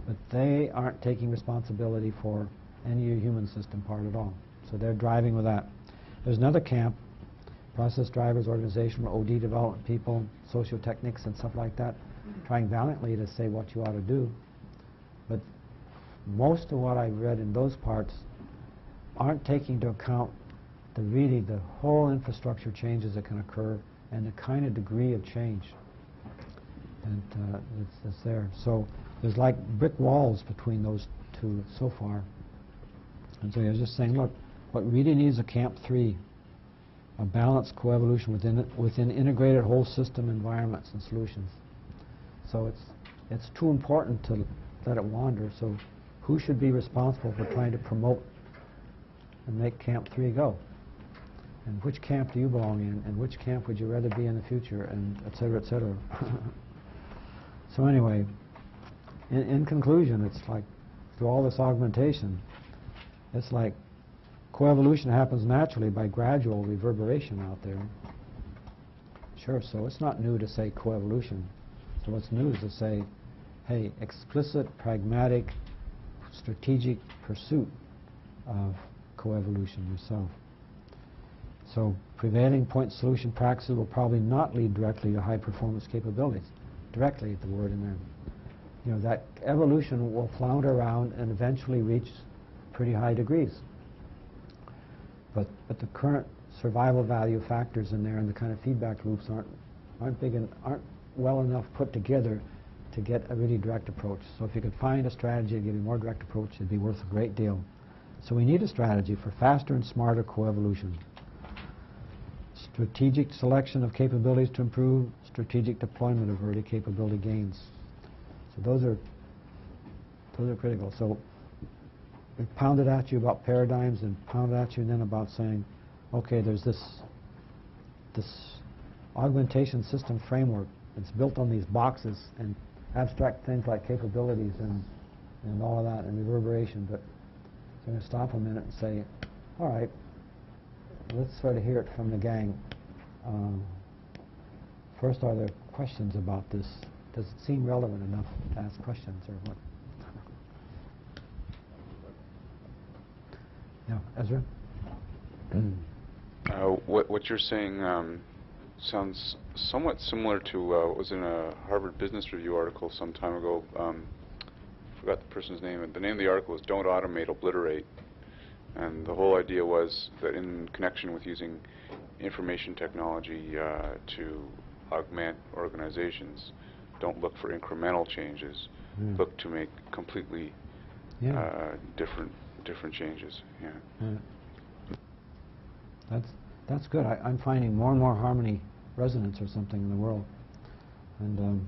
But they aren't taking responsibility for any of your human system part at all. So they're driving with that. There's another camp, process drivers, organizational, OD development people, socio-techniques and stuff like that, trying valiantly to say what you ought to do. But most of what I've read in those parts aren't taking into account the whole infrastructure changes that can occur and the kind of degree of change that it's there. So there's like brick walls between those 2 so far. And so I was just saying, look, what really needs a camp 3, a balanced coevolution within integrated whole system environments and solutions. So it's too important to let it wander. So who should be responsible for trying to promote and make camp 3 go? And which camp do you belong in? And which camp would you rather be in the future? And et cetera, et cetera. So anyway, in conclusion, it's like through all this augmentation, it's like coevolution happens naturally by gradual reverberation out there. Sure, so it's not new to say coevolution. So what's new is to say, hey, explicit, pragmatic, strategic pursuit of coevolution yourself. So prevailing point solution practices will probably not lead directly to high performance capabilities. Directly at the word in there. You know, that evolution will flounder around and eventually reach pretty high degrees. But the current survival value factors in there and the kind of feedback loops aren't big and aren't well enough put together to get a really direct approach. So if you could find a strategy to give you a more direct approach, it'd be worth a great deal. So we need a strategy for faster and smarter coevolution. Strategic selection of capabilities to improve strategic deployment of early capability gains. So those are critical. So we pounded at you about paradigms and pounded at you then about saying, okay, there's this augmentation system framework. It's built on these boxes and abstract things like capabilities and all of that and reverberation. But I'm going to stop a minute and say, all right, let's sort of hear it from the gang. First, are there questions about this? Does it seem relevant enough to ask questions or what? No, Ezra? What you're saying sounds somewhat similar to what was in a Harvard Business Review article some time ago. Forgot the person's name. The name of the article was "Don't Automate, Obliterate." And the whole idea was that in connection with using information technology to augment organizations, don't look for incremental changes. Look to make completely different changes. That's good. I'm finding more and more harmony resonance or something in the world, and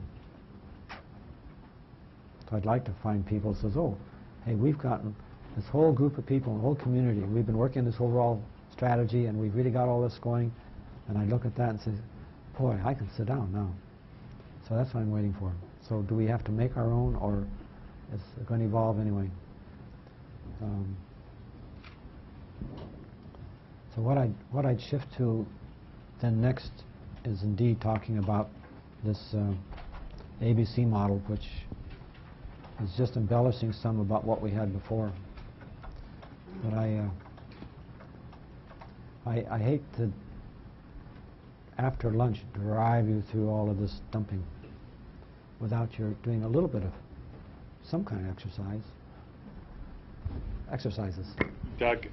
so I'd like to find people who says, oh, hey, we've gotten this whole group of people, a whole community, we've been working this overall strategy and we've really got all this going, and I look at that and say, boy, I can sit down now. So that's what I'm waiting for. So do we have to make our own, or is it going to evolve anyway? So what I'd shift to then next is indeed talking about this ABC model, which is just embellishing some about what we had before. But I hate to, after lunch, drive you through all of this dumping without your doing a little bit of some kind of exercises. Doug,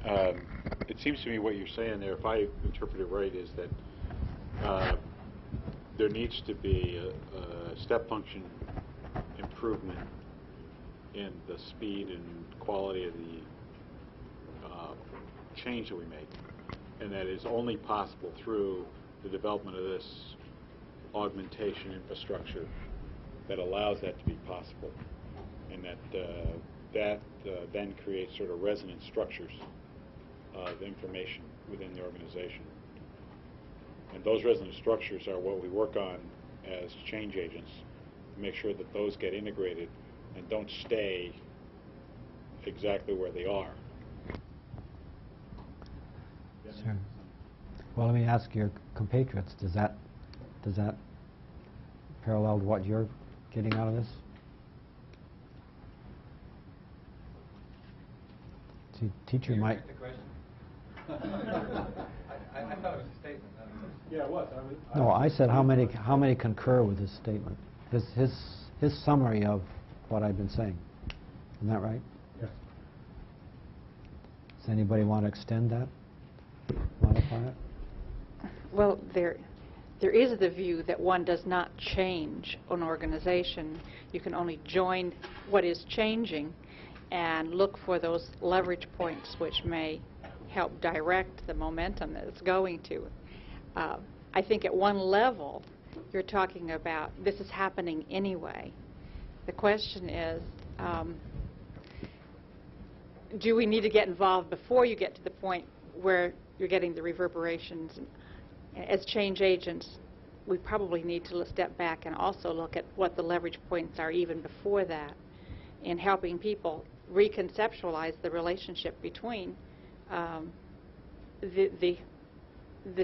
it seems to me what you're saying there, if I interpret it right, is that there needs to be a step function improvement in the speed and quality of the change that we make, and that is only possible through the development of this augmentation infrastructure that allows that to be possible, and that then creates sort of resonant structures of information within the organization. And those resonant structures are what we work on as change agents to make sure that those get integrated and don't stay exactly where they are. Sure. Well, let me ask your compatriots, does that parallel what you're getting out of this? See, teacher might... The question? I thought it was a statement. Yeah, it was. No, I said how many concur with this statement? His summary of what I've been saying. Isn't that right? Yes. Does anybody want to extend that? Modify it? Well, there is the view that one does not change an organization. You can only join what is changing and look for those leverage points which may help direct the momentum that it's going to. I think at one level, you're talking about this is happening anyway. The question is, do we need to get involved before you get to the point where you're getting the reverberations? As change agents, we probably need to step back and also look at what the leverage points are even before that in helping people reconceptualize the relationship between the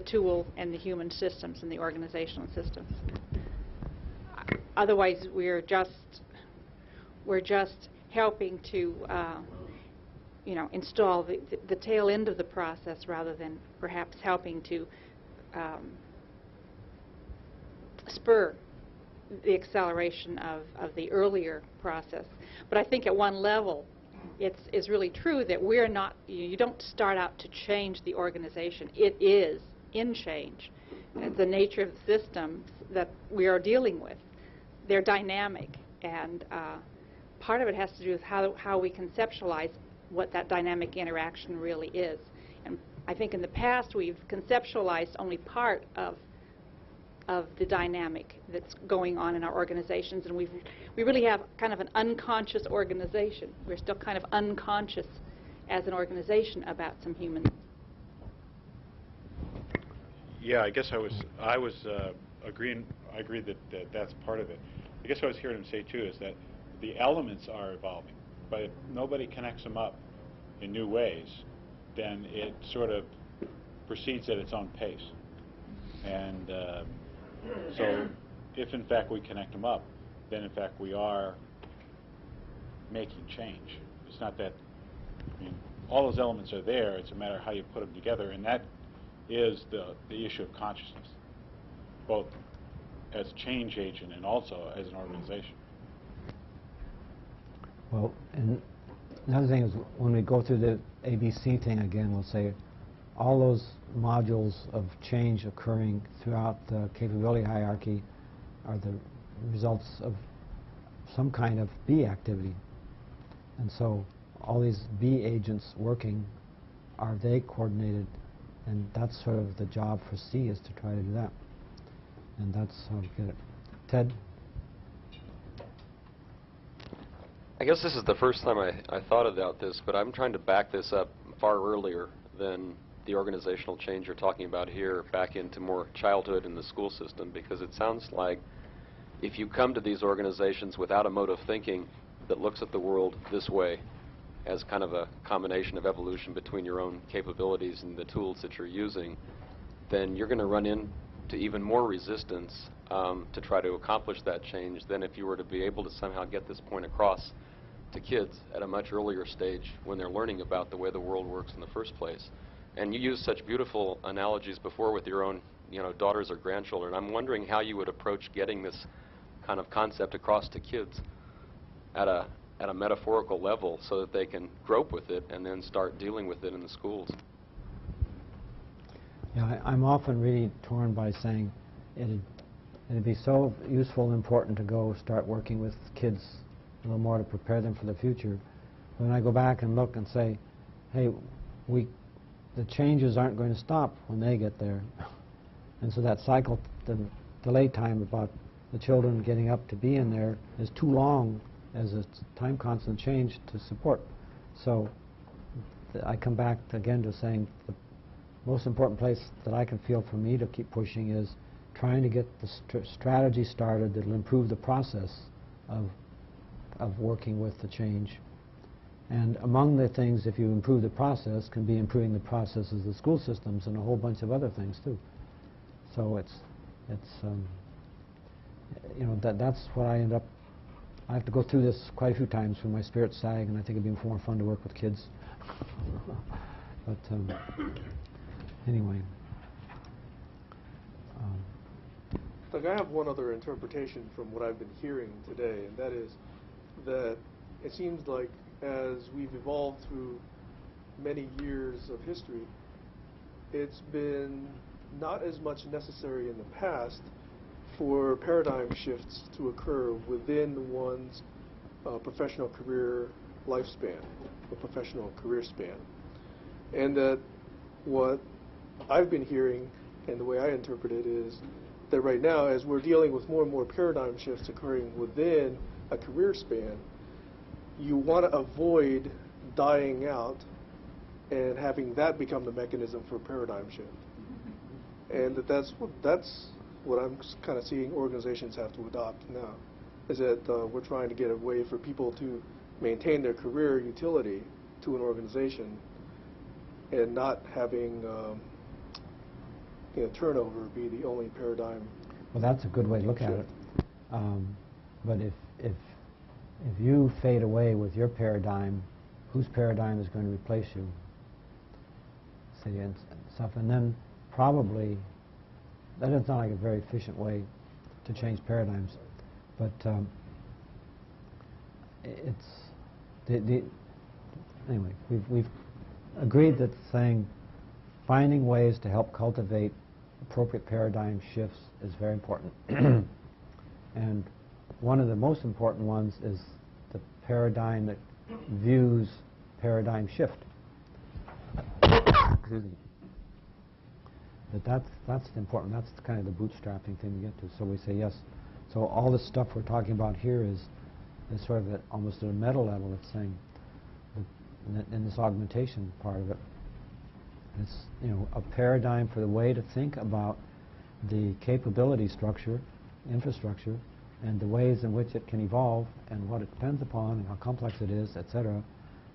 tool and the human systems and the organizational systems. Otherwise, we're just helping to install the tail end of the process rather than perhaps helping to spur the acceleration of the earlier process. But I think at one level, it's really true that we're not, you don't start out to change the organization. It is in change. The nature of the systems that we are dealing with, they're dynamic, and part of it has to do with how we conceptualize what that dynamic interaction really is. And I think in the past we've conceptualized only part of the dynamic that's going on in our organizations, and we really have kind of an unconscious organization. We're still kind of unconscious as an organization about some human. Yeah, I guess I was agreeing. I agree that that's part of it. I guess what I was hearing him say too is that the elements are evolving, but if nobody connects them up in new ways, then it sort of proceeds at its own pace. And so if in fact we connect them up, then in fact we are making change. It's not that, I mean, all those elements are there, it's a matter of how you put them together, and that is the issue of consciousness, both as a change agent and also as an organization. Well, and another thing is when we go through the ABC thing again, we'll say all those modules of change occurring throughout the capability hierarchy are the results of some kind of B activity. And so all these B agents working, are they coordinated? And that's sort of the job for C, is to try to do that. And that's how we get it. Ted? I guess this is the first time I thought about this, but I'm trying to back this up far earlier than the organizational change you're talking about here, back into more childhood in the school system, because it sounds like if you come to these organizations without a mode of thinking that looks at the world this way, as kind of a combination of evolution between your own capabilities and the tools that you're using, then you're going to run into even more resistance to try to accomplish that change than if you were to be able to somehow get this point across to kids at a much earlier stage when they're learning about the way the world works in the first place. And you used such beautiful analogies before with your own daughters or grandchildren. I'm wondering how you would approach getting this kind of concept across to kids at a metaphorical level so that they can grope with it and then start dealing with it in the schools. Yeah, I'm often really torn by saying it'd be so useful and important to go start working with kids a little more to prepare them for the future. When I go back and look and say, hey, the changes aren't going to stop when they get there. And so that cycle, the delay time about the children getting up to be in there is too long as a time constant change to support. So I come back again to saying the most important place that I can feel for me to keep pushing is trying to get the strategy started that will improve the process of working with the change. And among the things, if you improve the process, can be improving the processes of the school systems and a whole bunch of other things too. So that's what I end up. I have to go through this quite a few times when my spirits sag, and I think it'd be more fun to work with kids. But anyway. Doug, I have one other interpretation from what I've been hearing today, and that is that it seems like as we've evolved through many years of history, it's been not as much necessary in the past for paradigm shifts to occur within one's professional career lifespan, or professional career span. And that what I've been hearing, and the way I interpret it, is that right now, as we're dealing with more and more paradigm shifts occurring within a career span, you want to avoid dying out and having that become the mechanism for a paradigm shift. And that's what I'm kind of seeing organizations have to adopt now, is that we're trying to get a way for people to maintain their career utility to an organization and not having turnover be the only paradigm. Well, that's a good way to look at it. But if you fade away with your paradigm whose paradigm is going to replace you, see, and stuff. And then probably, that doesn't sound like a very efficient way to change paradigms, but anyway, we've agreed that saying finding ways to help cultivate appropriate paradigm shifts is very important. And one of the most important ones is the paradigm that views paradigm shift. Excuse me. But that's important. That's kind of the bootstrapping thing to get to. So we say yes. So all this stuff we're talking about here is sort of almost at a meta level. It's saying in this augmentation part of it, it's a paradigm for the way to think about the capability structure, infrastructure, and the ways in which it can evolve and what it depends upon and how complex it is, etc.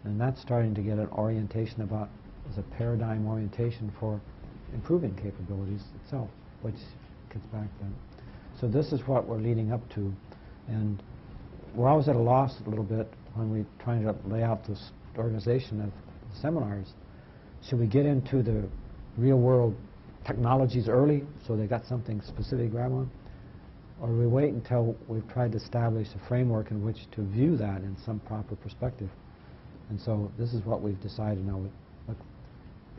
And that's starting to get an orientation about as a paradigm orientation for improving capabilities itself, which gets back then. So this is what we're leading up to, and we're always at a loss a little bit when we're trying to lay out this organization of seminars. Should we get into the real world technologies early so they got something specific to grab on? Or we wait until we've tried to establish a framework in which to view that in some proper perspective? And so this is what we've decided now. Look,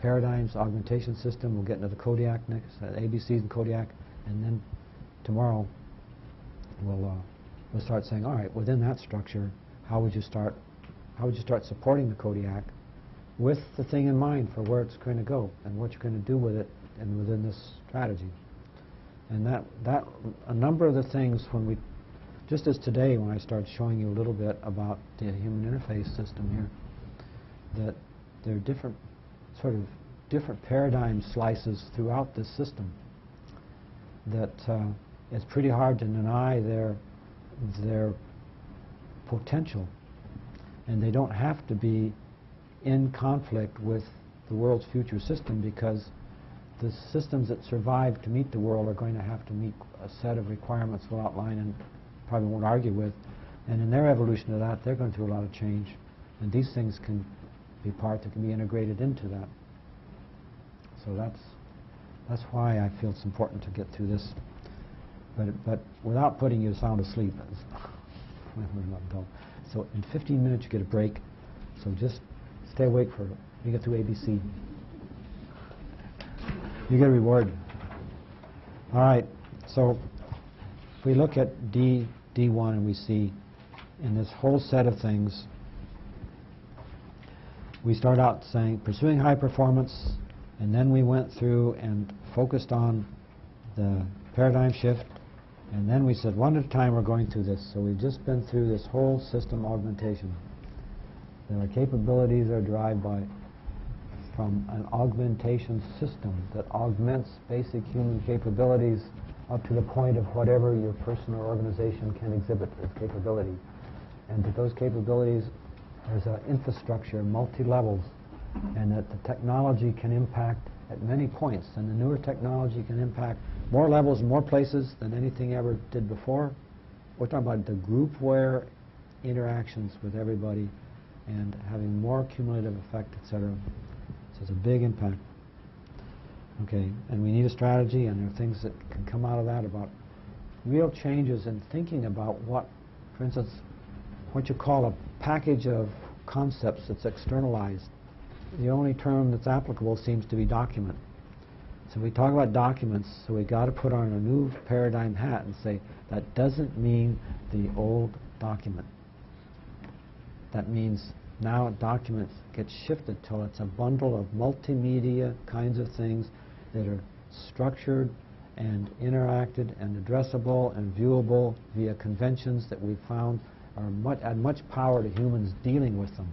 paradigms, augmentation system, we'll get into the Kodiak next, ABCs and Kodiak, and then tomorrow we'll start saying, all right, within that structure, how would you start supporting the Kodiak with the thing in mind for where it's going to go and what you're going to do with it and within this strategy. And that a number of the things just as today when I started showing you a little bit about the human interface system here, that there are different paradigm slices throughout this system that it's pretty hard to deny their potential, and they don't have to be in conflict with the world's future system, because the systems that survive to meet the world are going to have to meet a set of requirements we'll outline and probably won't argue with. And in their evolution of that, they're going through a lot of change. And these things can be part that can be integrated into that. So that's why I feel it's important to get through this. But without putting you sound asleep. So in 15 minutes you get a break. So just stay awake for you get through ABC. You get a reward. All right, so if we look at D1 and we see in this whole set of things, we start out saying pursuing high performance, and then we went through and focused on the paradigm shift, and then we said one at a time we're going through this. So we've just been through this whole system augmentation. There are capabilities that are derived from an augmentation system that augments basic human capabilities up to the point of whatever your person or organization can exhibit as capability. And that those capabilities, there's an infrastructure, multi-levels, and that the technology can impact at many points. And the newer technology can impact more levels and more places than anything ever did before. We're talking about the groupware interactions with everybody and having more cumulative effect, etc. So it's a big impact. Okay, and we need a strategy, and there are things that can come out of that about real changes in thinking about what, for instance, what you call a package of concepts that's externalized. The only term that's applicable seems to be document. So we talk about documents, so we've got to put on a new paradigm hat and say that doesn't mean the old document. That means now documents get shifted till it's a bundle of multimedia kinds of things that are structured and interacted and addressable and viewable via conventions that we've found add much power to humans dealing with them.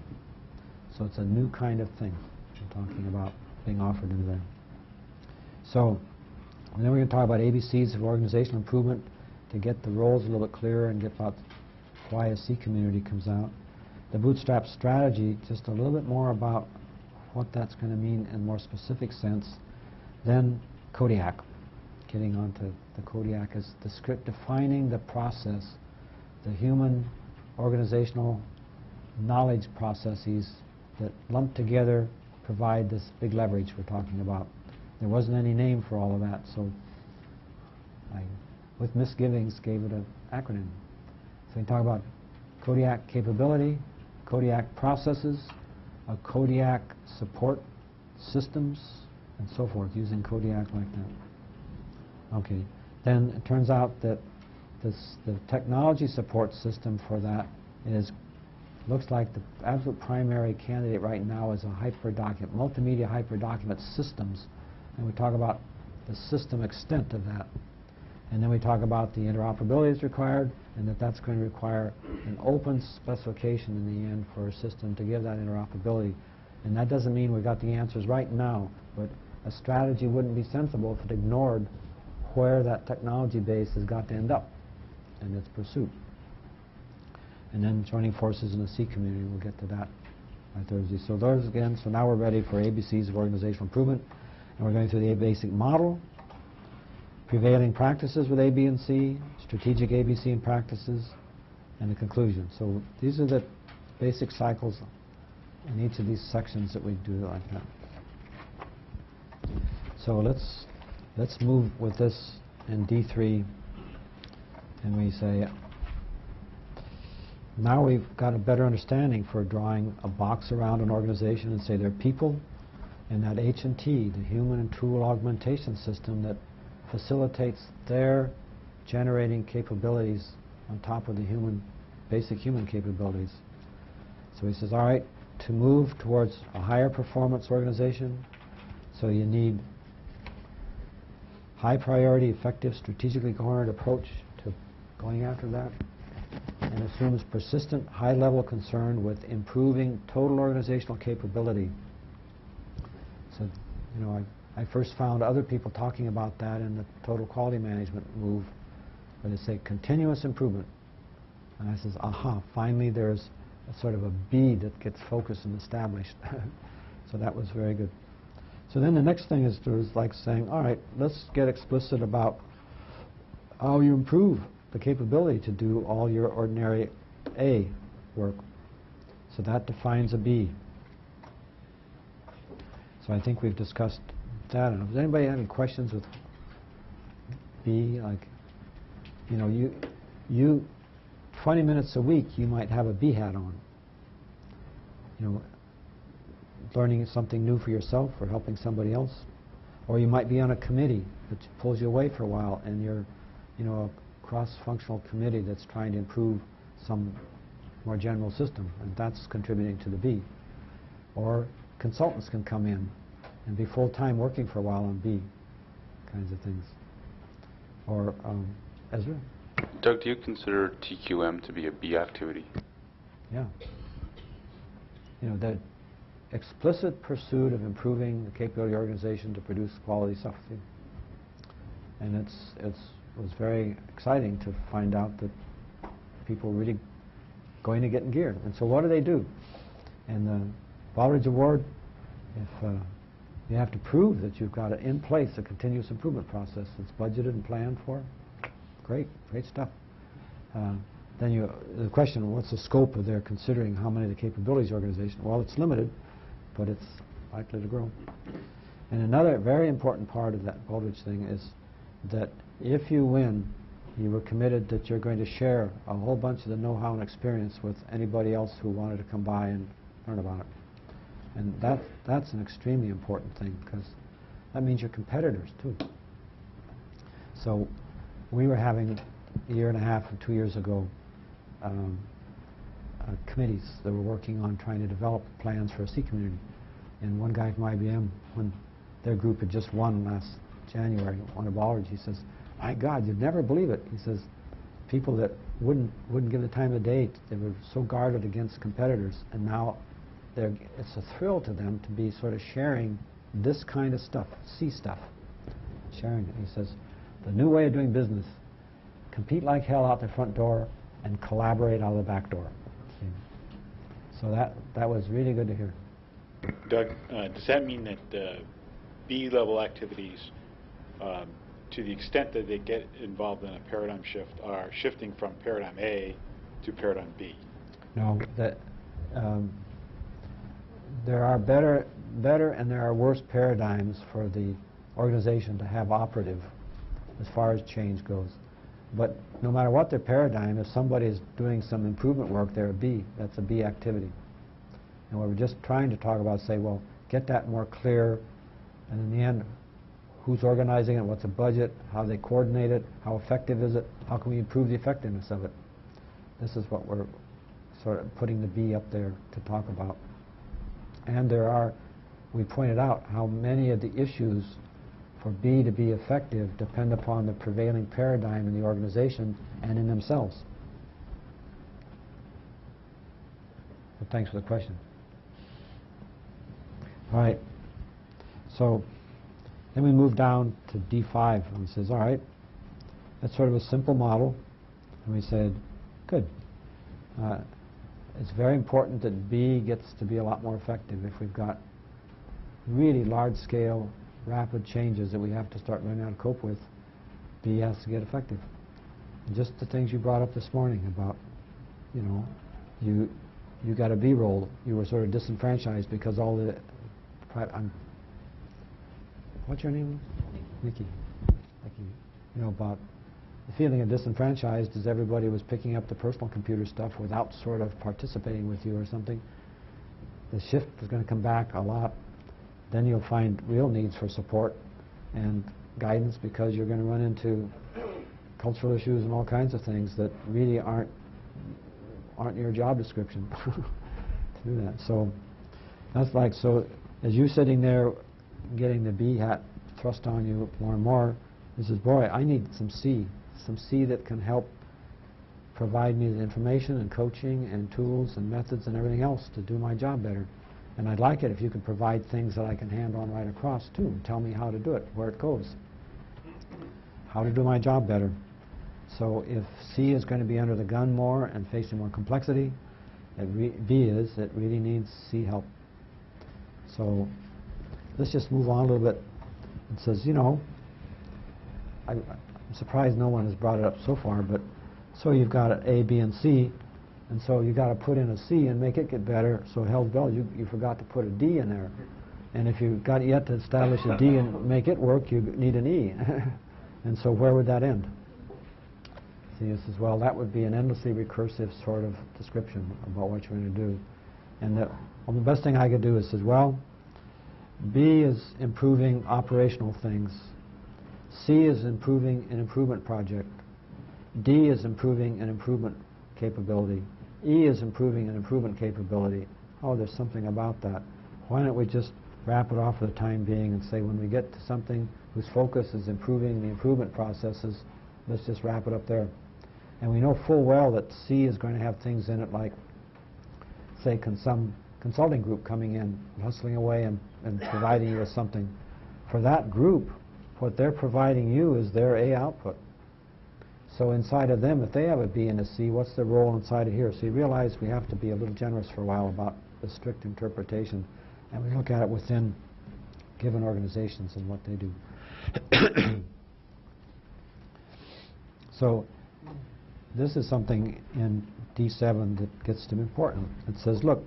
So it's a new kind of thing I'm talking about being offered into there. So, and then we're going to talk about ABCs of organizational improvement to get the roles a little bit clearer and get about why a C community comes out. The Bootstrap strategy, just a little bit more about what that's going to mean in a more specific sense. Then Kodiak, getting onto the Kodiak as the script defining the process, the human organizational knowledge processes that lumped together provide this big leverage we're talking about. There wasn't any name for all of that, so I, with misgivings, gave it an acronym. So we talk about Kodiak capability, Kodiak processes, Kodiak support systems, and so forth, using Kodiak like that. Okay, then it turns out that the technology support system for that looks like the absolute primary candidate right now is a hyperdocument, multimedia hyperdocument systems, and we talk about the system extent of that. And then we talk about the interoperability that's required, and that's going to require an open specification in the end for a system to give that interoperability. And that doesn't mean we've got the answers right now, but a strategy wouldn't be sensible if it ignored where that technology base has got to end up in its pursuit. And then joining forces in the C community, we'll get to that by Thursday. So those again, so now we're ready for ABCs of organizational improvement, and we're going through the basic model, prevailing practices with A, B, and C, strategic ABC and practices, and the conclusion. So these are the basic cycles in each of these sections that we do like that. So let's move with this in D3, and we say, now we've got a better understanding for drawing a box around an organization and say there are people in that H&T, the human and tool augmentation system that facilitates their generating capabilities on top of the basic human capabilities. So he says, all right, to move towards a higher performance organization, so you need high priority, effective, strategically coherent approach to going after that, and assumes persistent high level concern with improving total organizational capability. So, you know, I first found other people talking about that in the total quality management move, where they say continuous improvement. And I says, aha, finally there's a sort of a B that gets focused and established. So that was very good. So then the next thing is like saying, all right, let's get explicit about how you improve the capability to do all your ordinary A work. So that defines a B. So I think we've discussed that enough. Does anybody have any questions with B? Like, you know, you 20 minutes a week you might have a B hat on. You know, learning something new for yourself or helping somebody else. Or you might be on a committee that pulls you away for a while, and you're, you know, a cross-functional committee that's trying to improve some more general system, and that's contributing to the B. Or consultants can come in and be full-time working for a while on B kinds of things. Or Ezra? Doug, do you consider TQM to be a B activity? Yeah. You know, the explicit pursuit of improving the capability of the organization to produce quality stuff. And it was very exciting to find out that people were really going to get in gear. And so what do? And the Baldrige Award, if you have to prove that you've got in place a continuous improvement process that's budgeted and planned for, great stuff. Then the question, what's the scope of their considering how many of the capabilities of the organization? Well, it's limited, but it's likely to grow. And another very important part of that Baldrige thing is that if you win, you were committed that you're going to share a whole bunch of the know-how and experience with anybody else who wanted to come by and learn about it. And that's an extremely important thing, because that means you're competitors too. So we were having a year and a half or 2 years ago committees that were working on trying to develop plans for a C community. And one guy from IBM, when their group had just won last January, won a Baldrige, he says, my God, you'd never believe it. He says, people that wouldn't give the time of day, they were so guarded against competitors, and now it's a thrill to them to be sort of sharing this kind of stuff, C stuff, sharing it. He says, the new way of doing business, compete like hell out the front door and collaborate out of the back door. So that was really good to hear. Doug, does that mean that B-level activities, to the extent that they get involved in a paradigm shift, are shifting from paradigm A to paradigm B? No, there are better and there are worse paradigms for the organization to have operative as far as change goes. But no matter what their paradigm, if somebody is doing some improvement work, they're a B. That's a B activity. And we're just trying to talk about, say, well, get that more clear, and in the end, who's organizing it, what's the budget, how they coordinate it, how effective is it, how can we improve the effectiveness of it. This is what we're sort of putting the B up there to talk about. And there are, we pointed out how many of the issues for B to be effective depend upon the prevailing paradigm in the organization and in themselves. Well, thanks for the question. All right, so then we move down to D5, and we says, all right, that's sort of a simple model, and we said, good. It's very important that B gets to be a lot more effective. If we've got really large-scale, rapid changes that we have to start learning how to cope with, B has to get effective. And just the things you brought up this morning about, you know, you got a B role. You were sort of disenfranchised because all the what's your name? Nikki. You know, about the feeling of disenfranchised is everybody was picking up the personal computer stuff without sort of participating with you or something. The shift is going to come back a lot. Then you'll find real needs for support and guidance, because you're going to run into cultural issues and all kinds of things that really aren't your job description to do that. So that's like, so as you're sitting there getting the B hat thrust on you more and more, this is, boy, I need some C that can help provide me the information and coaching and tools and methods and everything else to do my job better. And I'd like it if you could provide things that I can hand on right across too, and tell me how to do it, where it goes, how to do my job better. So if C is going to be under the gun more and facing more complexity, B is, it really needs C help. So let's just move on a little bit. It says, you know, I'm surprised no one has brought it up so far, but so you've got an A, B, and C, and so you've got to put in a C and make it get better. So held well, you forgot to put a D in there. And if you've got yet to establish a D and make it work, you need an E. And so where would that end? See, this is, well, that would be an endlessly recursive sort of description about what you're going to do. And well, the best thing I could do is, well, B is improving operational things. C is improving an improvement project. D is improving an improvement capability. E is improving an improvement capability. Oh, there's something about that. Why don't we just wrap it off for the time being and say, when we get to something whose focus is improving the improvement processes, let's just wrap it up there. And we know full well that C is going to have things in it like, say, some consulting group coming in, hustling away and providing you with something. For that group, what they're providing you is their A output. So inside of them, if they have a B and a C, what's their role inside of here? So you realize we have to be a little generous for a while about the strict interpretation, and we look at it within given organizations and what they do. So this is something in D7 that gets to be important. It says, look,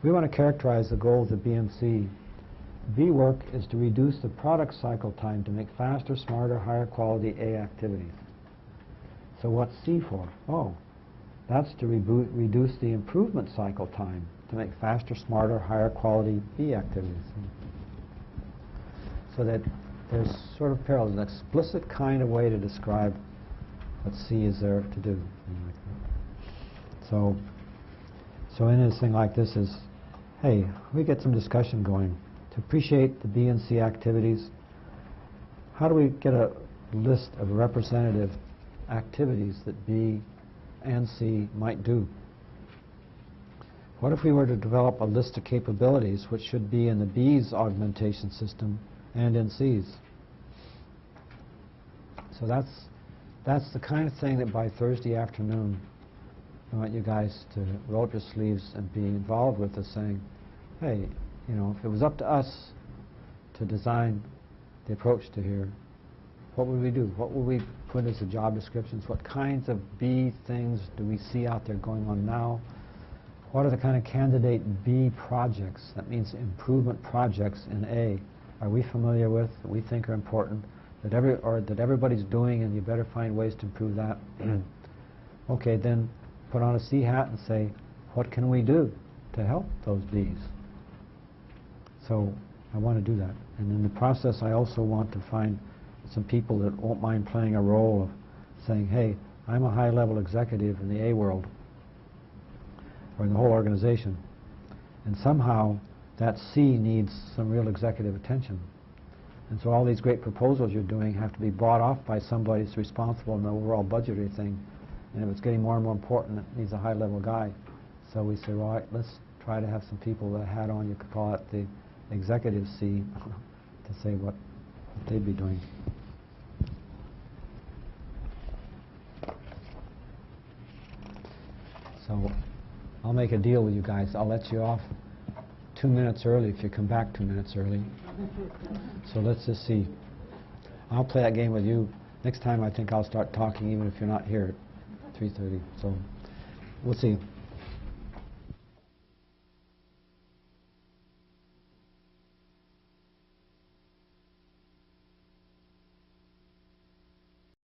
we want to characterize the goals of B and C. B work is to reduce the product cycle time to make faster, smarter, higher quality A activities. So what's C for? Oh, that's to reduce the improvement cycle time to make faster, smarter, higher quality B activities. So that there's sort of parallels, an explicit kind of way to describe what C is there to do. So in this thing like this is, hey, we get some discussion going. To appreciate the B and C activities, how do we get a list of representative activities that B and C might do? What if we were to develop a list of capabilities which should be in the B's augmentation system and in C's? So that's the kind of thing that by Thursday afternoon I want you guys to roll up your sleeves and be involved with, is saying, hey, you know, if it was up to us to design the approach to here, what would we do? What would we put as the job descriptions? What kinds of B things do we see out there going on now? what are the kind of candidate B projects, that means improvement projects in A, are we familiar with, that we think are important, that everybody's doing, and you better find ways to improve that? Okay, then put on a C hat and say, what can we do to help those Bs? So I want to do that. And in the process, I also want to find some people that won't mind playing a role of saying, hey, I'm a high-level executive in the A world, or in the whole organization, and somehow that C needs some real executive attention. And so all these great proposals you're doing have to be bought off by somebody who's responsible in the overall budgetary thing. And if it's getting more and more important, it needs a high-level guy. So we say, all right, let's try to have some people with a hat on, you could call it the executive C, to say what they'd be doing. So I'll make a deal with you guys. I'll let you off 2 minutes early if you come back 2 minutes early. So let's just see. I'll play that game with you. Next time I think I'll start talking even if you're not here at 3:30. So we'll see.